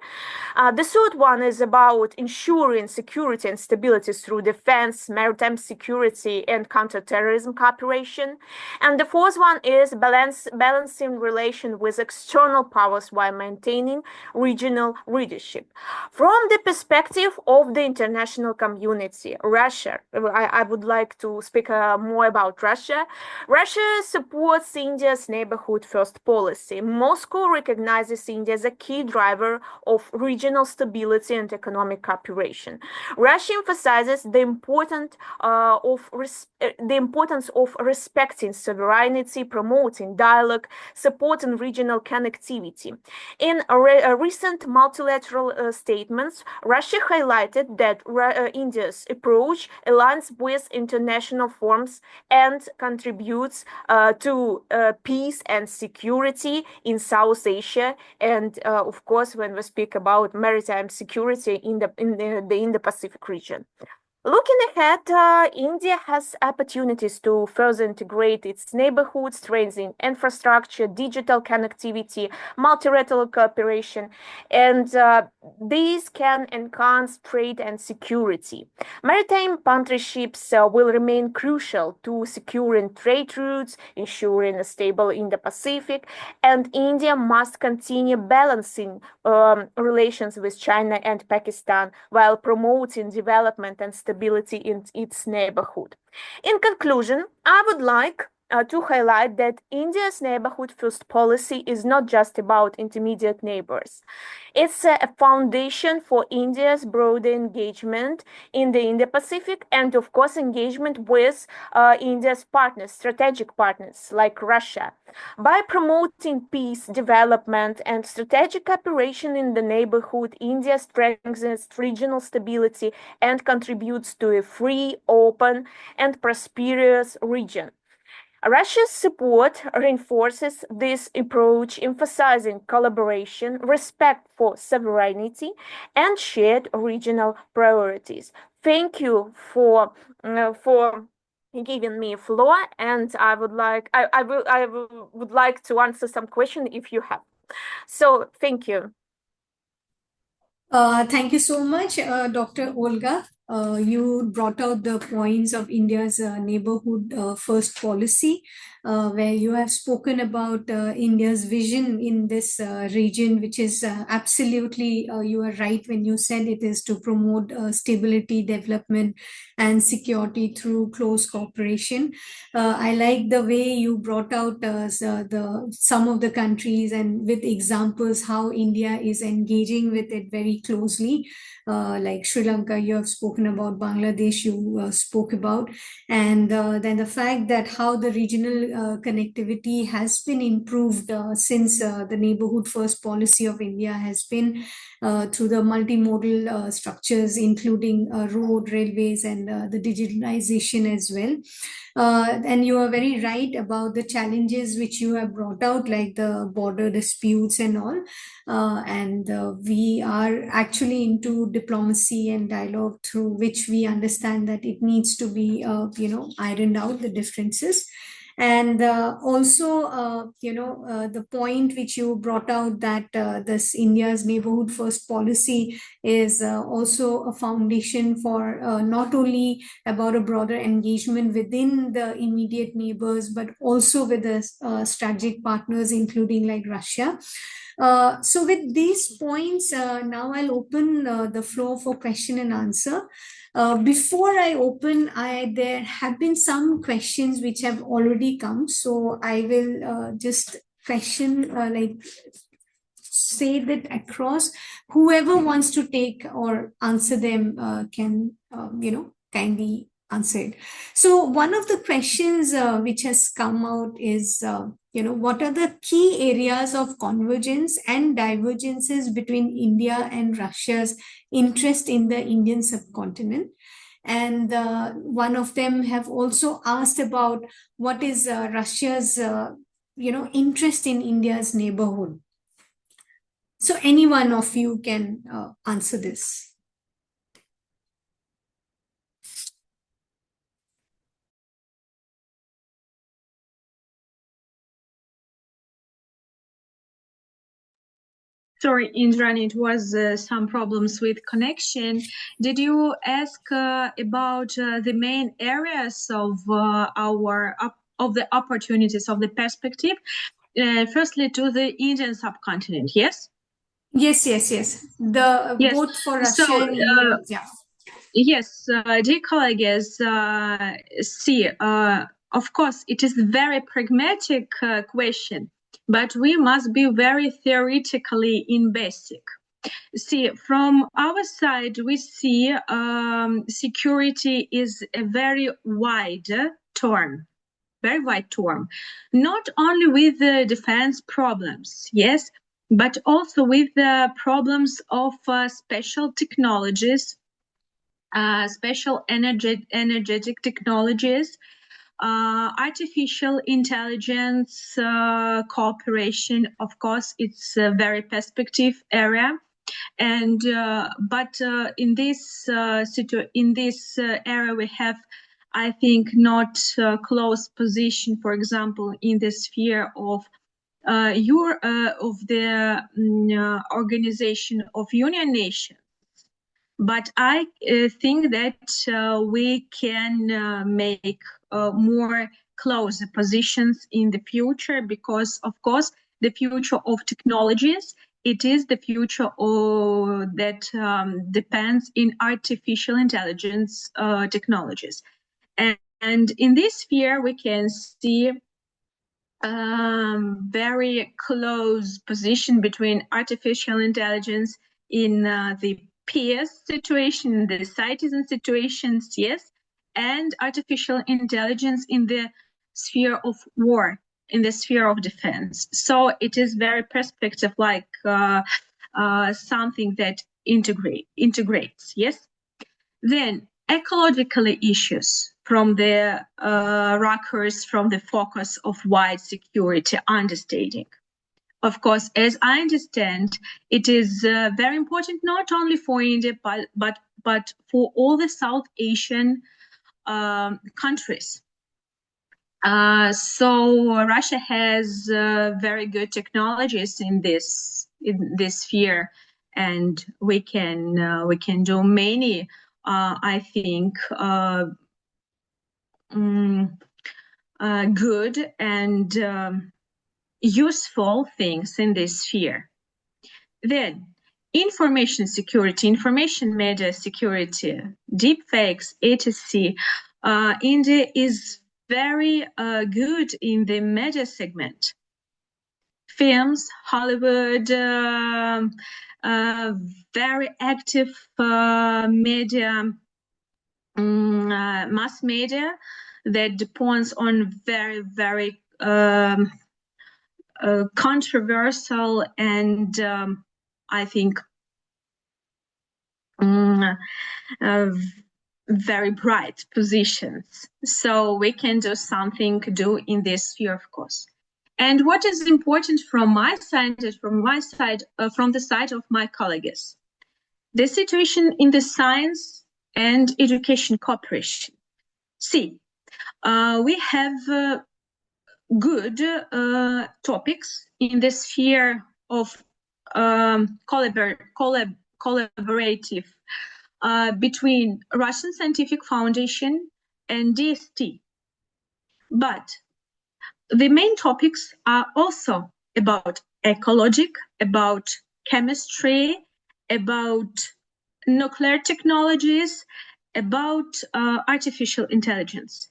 The third one is about ensuring security and stability through defense, maritime security, and counterterrorism cooperation. And the fourth one is balancing relation with external powers while maintaining regional leadership. From the perspective of the international community, Russia, I would like to speak more about Russia. Russia supports India's neighborhood first policy. Moscow recognizes India as a key driver of regional stability and economic cooperation. Russia emphasizes the importance of respecting sovereignty, promoting dialogue, supporting regional connectivity. In recent multilateral statements, Russia highlighted that India's approach aligns with international forms and contributes to peace and security in South Asia, and of course, when we speak about maritime security in the Indo-Pacific region. Looking ahead, India has opportunities to further integrate its neighborhoods, strengthen infrastructure, digital connectivity, multilateral cooperation, and these can enhance trade and security. Maritime partnerships will remain crucial to securing trade routes, ensuring a stable Indo-Pacific, and India must continue balancing relations with China and Pakistan while promoting development and stability in its neighborhood. In conclusion, I would like to highlight that India's neighborhood first policy is not just about intermediate neighbors. It's a foundation for India's broader engagement in the Indo-Pacific and, of course, engagement with India's partners, strategic partners like Russia. By promoting peace, development, and strategic cooperation in the neighborhood, India strengthens regional stability and contributes to a free, open, and prosperous region. Russia's support reinforces this approach, emphasizing collaboration, respect for sovereignty, and shared regional priorities. Thank you for giving me a floor, and I would like to answer some questions if you have. So thank you. Thank you so much, Dr. Olga. You brought out the points of India's neighborhood first policy, where you have spoken about India's vision in this region, which is absolutely, you are right when you said it is to promote stability, development, and security through close cooperation. I like the way you brought out some of the countries and with examples how India is engaging with it very closely. Like Sri Lanka, you have spoken about, Bangladesh, you spoke about, and then the fact that how the regional connectivity has been improved since the neighborhood first policy of India has been through the multimodal structures, including road, railways, and the digitalization as well. And you are very right about the challenges which you have brought out, like the border disputes and all. And we are actually into diplomacy and dialogue through which we understand that it needs to be, ironed out the differences. And also, the point which you brought out that this India's neighborhood first policy is also a foundation for not only about a broader engagement within the immediate neighbors, but also with the strategic partners, including like Russia. So with these points, now I'll open the floor for question and answer. Before I open, there have been some questions which have already come. So I will just say that across. Whoever wants to take or answer them can, kindly answer it. So one of the questions which has come out is, what are the key areas of convergence and divergences between India and Russia's interest in the Indian subcontinent? And one of them have also asked about what is Russia's, interest in India's neighborhood. So any one of you can answer this. Sorry, Indrani, it was some problems with connection. Did you ask about the main areas of of the opportunities of the perspective? Firstly, to the Indian subcontinent, yes? Yes. Yes. Both for Russia and India. Yeah. Yes, dear colleagues, see, of course, it is a very pragmatic question, but we must be very theoretically in basic. See, from our side, we see security is a very wide term, not only with the defense problems, yes, but also with the problems of special technologies, special energetic technologies, artificial intelligence, cooperation. Of course, it's a very perspective area. And but in this area we have, I think, not close position, for example, in the sphere of the Organization of United Nations. But I think that we can make more closer positions in the future, because, of course, the future of technologies, it is the future that depends in artificial intelligence technologies. And in this sphere, we can see very close position between artificial intelligence in the peers situation, the citizen situations, yes, and artificial intelligence in the sphere of war, in the sphere of defense. So it is very perspective, like something that integrates, yes. Then ecological issues from the Rutgers, from the focus of wide security understanding. Of course, as I understand, it is very important not only for India, but for all the South Asian countries. So Russia has very good technologies in this sphere, and we can do many, I think, good and useful things in this sphere. Then, information security, information media security, deepfakes, etc. India is very good in the media segment. Films, Hollywood, very active media, mass media that depends on very, very controversial and I think very bright positions. So we can do something in this sphere, of course. And what is important from my side, from the side of my colleagues, the situation in the science and education cooperation. See, we have good topics in the sphere of collaborative between Russian Scientific Foundation and DST. But the main topics are also about ecology, about chemistry, about nuclear technologies, about artificial intelligence.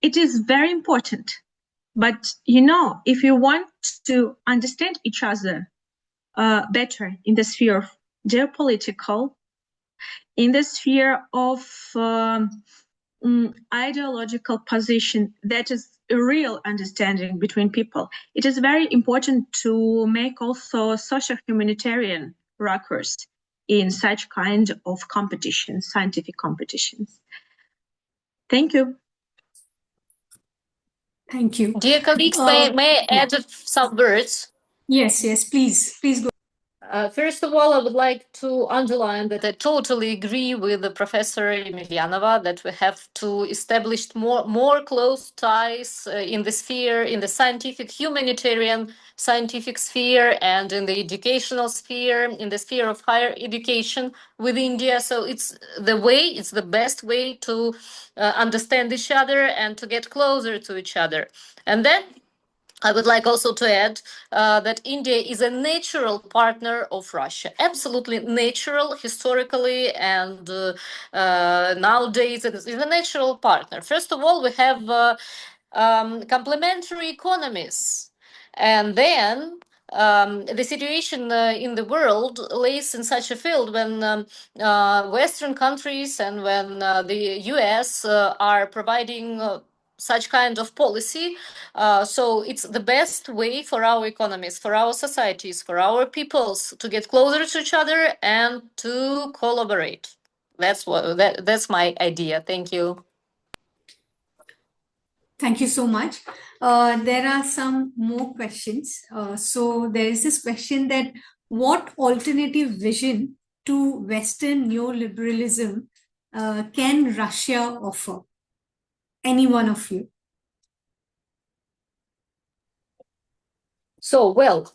It is very important. But, if you want to understand each other better in the sphere of geopolitical, in the sphere of ideological position, that is a real understanding between people, it is very important to make also social humanitarian records in such kind of competitions, scientific competitions. Thank you. Thank you. Dear colleagues, may I add some words? Yes, please go. First of all, I would like to underline that I totally agree with the Professor Emelianova that we have to establish more close ties in the sphere, in the scientific, humanitarian scientific sphere, and in the educational sphere, in the sphere of higher education with India. So it's the best way to understand each other and to get closer to each other. And then I would like also to add that India is a natural partner of Russia, absolutely natural, historically, and nowadays it is a natural partner. First of all, we have complementary economies, and then the situation in the world lays in such a field when Western countries and when the US are providing such kind of policy. So it's the best way for our economies, for our societies, for our peoples to get closer to each other and to collaborate. That's my idea. Thank you. Thank you so much. There are some more questions. So there is this question that what alternative vision to Western neoliberalism can Russia offer? Any one of you? So, well,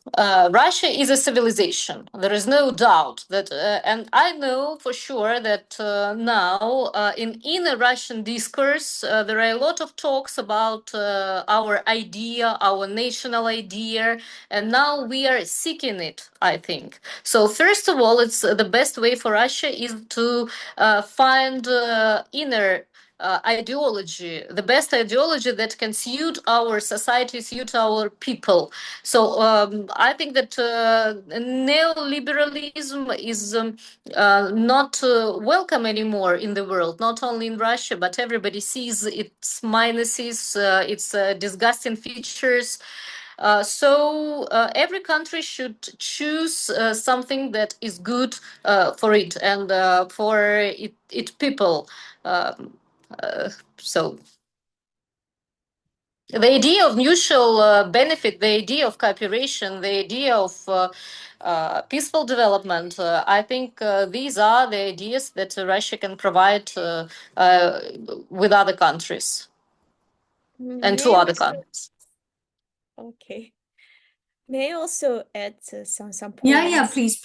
Russia is a civilization. There is no doubt that, and I know for sure that now in a Russian discourse, there are a lot of talks about our idea, our national idea, and now we are seeking it, I think. So, first of all, it's the best way for Russia is to find inner ideology, the best ideology that can suit our society, suit our people. So I think that neoliberalism is not welcome anymore in the world, not only in Russia, but everybody sees its minuses, its disgusting features. So every country should choose something that is good for it and for its people. So the idea of mutual benefit, the idea of cooperation, the idea of peaceful development, I think these are the ideas that Russia can provide with other countries and to other countries. Okay. May I also add some points? Yeah, please.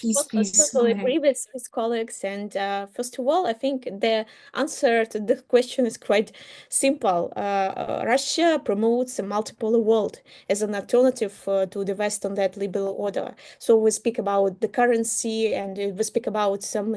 Totally agree with colleagues. And first of all, I think the answer to the question is quite simple. Russia promotes a multipolar world as an alternative to the Western led liberal order. So we speak about the currency and we speak about some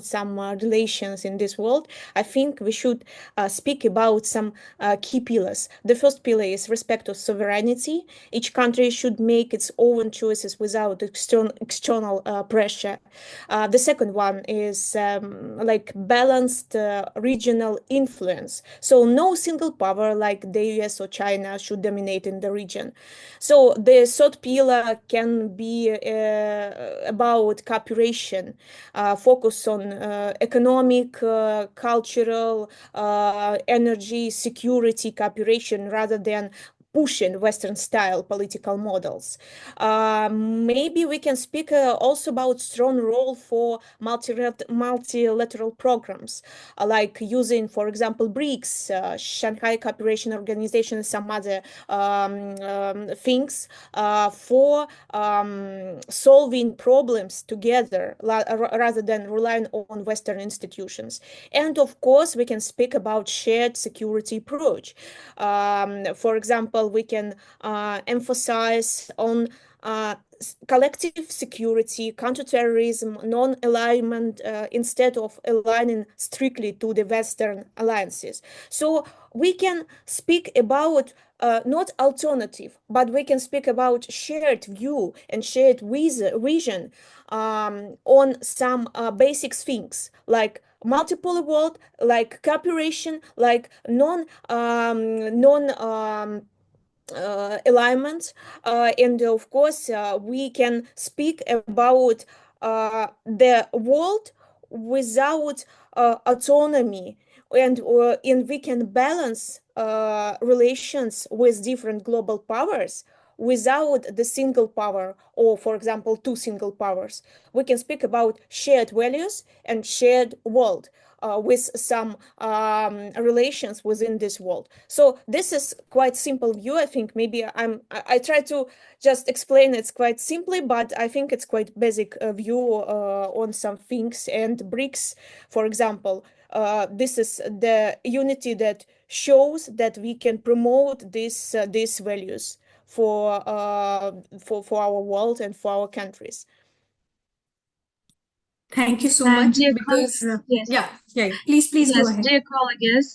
relations in this world. I think we should speak about some key pillars. The first pillar is respect of sovereignty. Each country should make its own choices without external pressure. The second one is like balanced regional influence. So no single power like the US or China should dominate in the region. So the third pillar can be about cooperation, focus on economic, cultural, energy, security cooperation rather than pushing Western-style political models. Maybe we can speak also about strong role for multilateral programs, like using, for example, BRICS, Shanghai Cooperation Organization, and some other things for solving problems together rather than relying on Western institutions. And of course, we can speak about shared security approach. For example, we can emphasize on collective security, counterterrorism, non-alignment instead of aligning strictly to the Western alliances. So we can speak about not alternative, but we can speak about shared view and shared vision on some basic things like multiple world, like cooperation, like alignment, and of course we can speak about the world without autonomy, and we can balance relations with different global powers without the single power, or for example two single powers. We can speak about shared values and shared world with some relations within this world. So this is quite simple view. I think maybe I try to just explain it quite simply, but I think it's quite basic view on some things. And BRICS, for example, this is the unity that shows that we can promote these values. for our world and for our countries. Thank you so much. Because yes. please Yes, go ahead.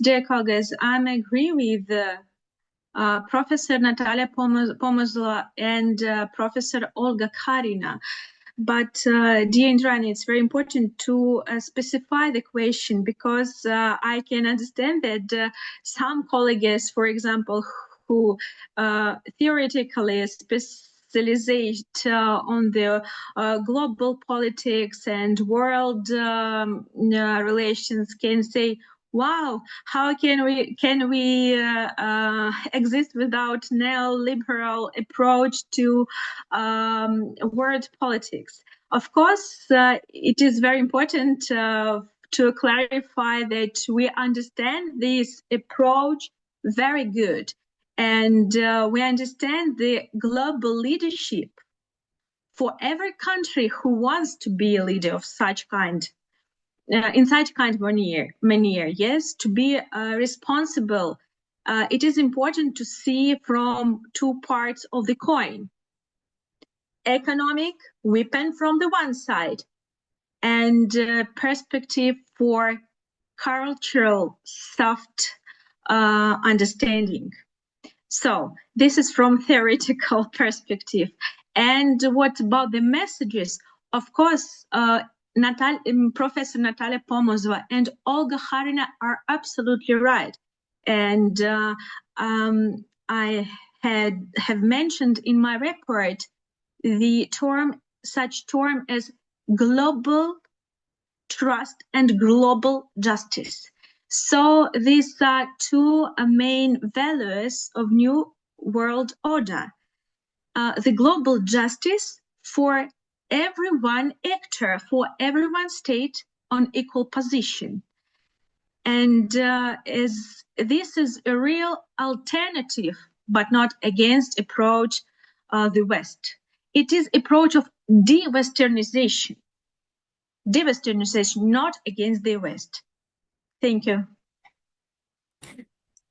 Dear colleagues, I agree with Professor Natalia Pomozova and Professor Olga Kharina. But dear Indrani, it's very important to specify the question, because I can understand that some colleagues, for example, who theoretically specialize on the global politics and world relations, can say, wow, how can we exist without neoliberal approach to world politics? Of course, it is very important to clarify that we understand this approach very good, and we understand the global leadership for every country who wants to be a leader of such kind. In such kind of manner, yes, to be responsible, it is important to see from two parts of the coin: economic weapon from the one side, and perspective for cultural soft understanding. So this is from theoretical perspective. And what about the messages? Of course, Professor Natalia Pomozova and Olga Kharina are absolutely right. And I have mentioned in my report such term as global trust and global justice. So these are two main values of new world order. The global justice for every one actor, for every one state on equal position. And as this is a real alternative, but not against approach the West. It is approach of de-Westernization, not against the West. Thank you.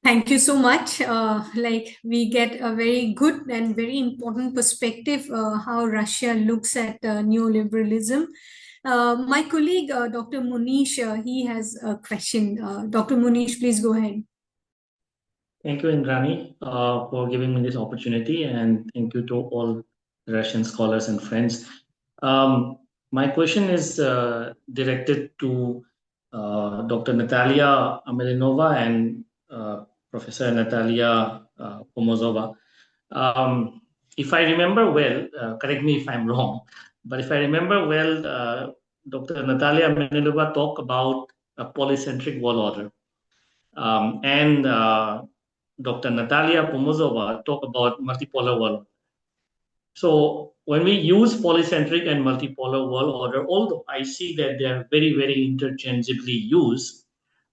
Thank you so much. We get a very good and very important perspective how Russia looks at neoliberalism. My colleague, Dr. Munish, he has a question. Dr. Munish, please go ahead. Thank you, Indrani, for giving me this opportunity, and thank you to all Russian scholars and friends. My question is directed to Dr. Natalia Emelianova and Professor Natalia Pomozova. If I remember well, correct me if I'm wrong, but if I remember well, Dr. Natalia Emelianova talked about a polycentric world order. And Dr. Natalia Pomozova talked about multipolar world. So when we use polycentric and multipolar world order, although I see that they are very, very interchangeably used,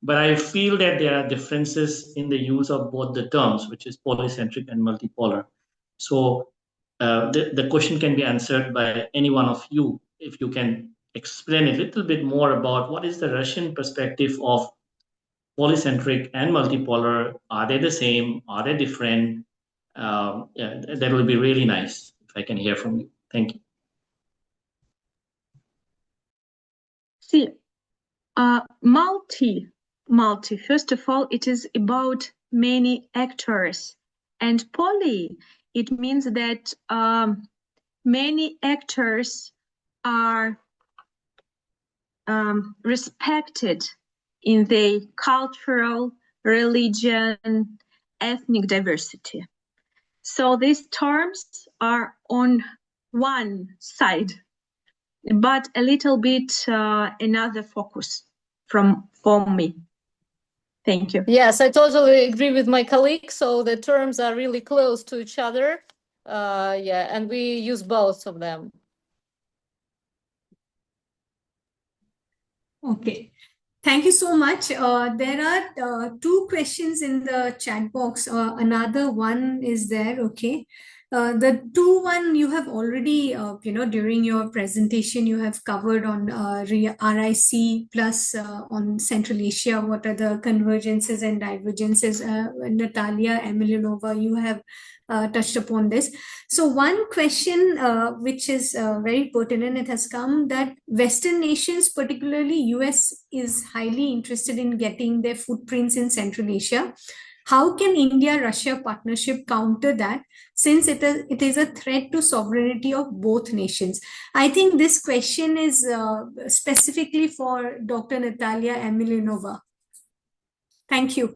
but I feel that there are differences in the use of both the terms, which is polycentric and multipolar. So the question can be answered by any one of you, if you can explain a little bit more about what is the Russian perspective of polycentric and multipolar. Are they the same? Are they different? That will be really nice if I can hear from you. Thank you. See, multi, first of all, it is about many actors. And poly, it means that many actors are respected in their cultural, religion, ethnic diversity. So these terms are on one side, but a little bit another focus for me. Thank you. Yes, I totally agree with my colleague. So the terms are really close to each other. And we use both of them. Okay. Thank you so much. There are two questions in the chat box. Another one is there. Okay. The one you have already, during your presentation, you have covered on RIC plus on Central Asia. What are the convergences and divergences? Natalia, Emelianova, you have touched upon this. So one question which is very pertinent, it has come that Western nations, particularly US, is highly interested in getting their footprints in Central Asia. How can India-Russia partnership counter that, since it is a threat to sovereignty of both nations? I think this question is specifically for Dr. Natalia Emelianova. Thank you.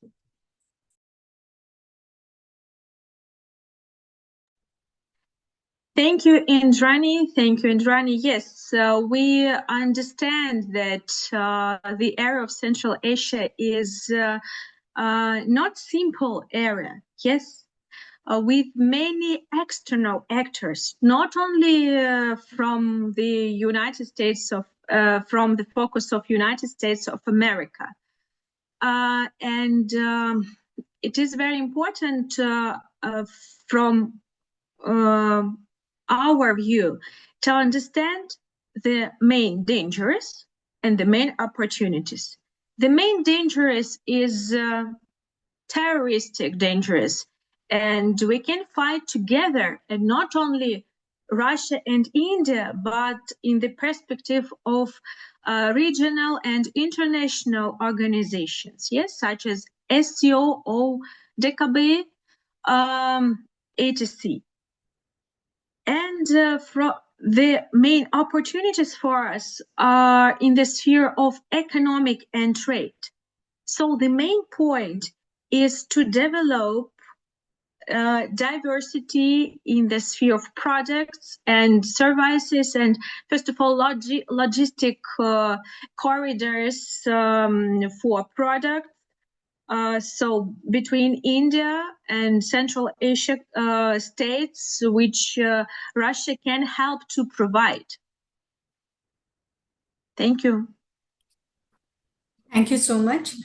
Thank you, Indrani. Thank you, Indrani. Yes, we understand that the area of Central Asia is not simple area. Yes, with many external actors, not only from the United States of, from the focus of United States of America, and it is very important from our view to understand the main dangers and the main opportunities. The main dangers is terroristic dangers, and we can fight together, and not only Russia and India, but in the perspective of regional and international organizations, yes, such as SCO or DKB, etc. And the main opportunities for us are in the sphere of economic and trade. So the main point is to develop diversity in the sphere of products and services, and first of all, logistic corridors for products. So between India and Central Asia states, which Russia can help to provide. Thank you. Thank you so much.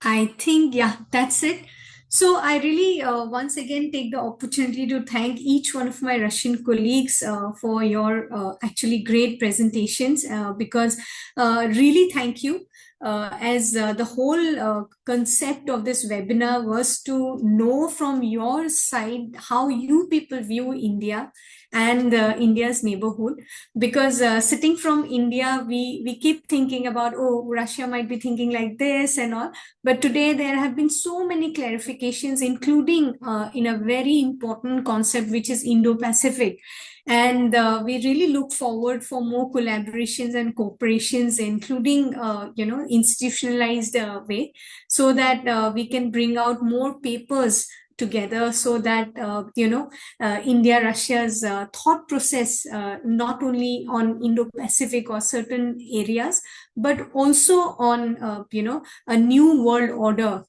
I think, yeah, that's it. So I really, once again, take the opportunity to thank each one of my Russian colleagues for your actually great presentations, because really thank you. As the whole concept of this webinar was to know from your side how you people view India and India's neighborhood, because sitting from India, we keep thinking about, oh, Russia might be thinking like this and all. But today there have been so many clarifications, including in a very important concept, which is Indo-Pacific. And we really look forward for more collaborations and cooperations, including, institutionalized way, so that we can bring out more papers together, so that India Russia's thought process, not only on Indo-Pacific or certain areas, but also on a new world order,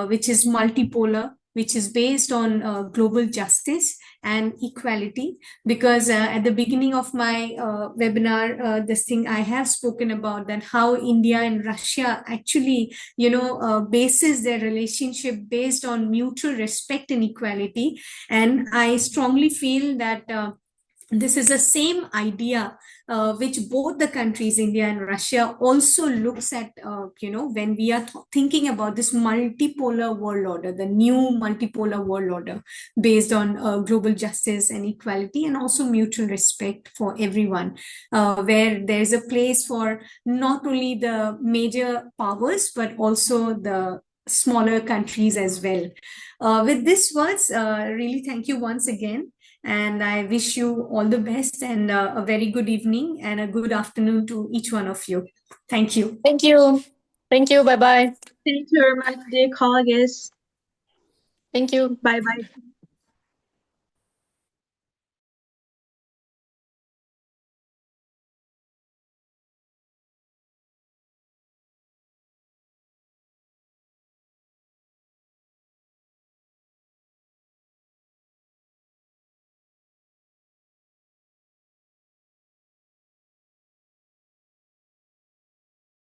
which is multipolar, which is based on global justice and equality. Because at the beginning of my webinar, this thing I have spoken about, that how India and Russia actually, bases their relationship based on mutual respect and equality. And I strongly feel that this is the same idea which both the countries, India and Russia, also looks at, when we are thinking about this multipolar world order, the new multipolar world order based on global justice and equality, and also mutual respect for everyone, where there's a place for not only the major powers, but also the smaller countries as well. With these words, really thank you once again. And I wish you all the best, and a very good evening and a good afternoon to each one of you. Thank you. Thank you. Thank you. Bye-bye. Thank you very much, dear colleagues. Thank you. Bye-bye.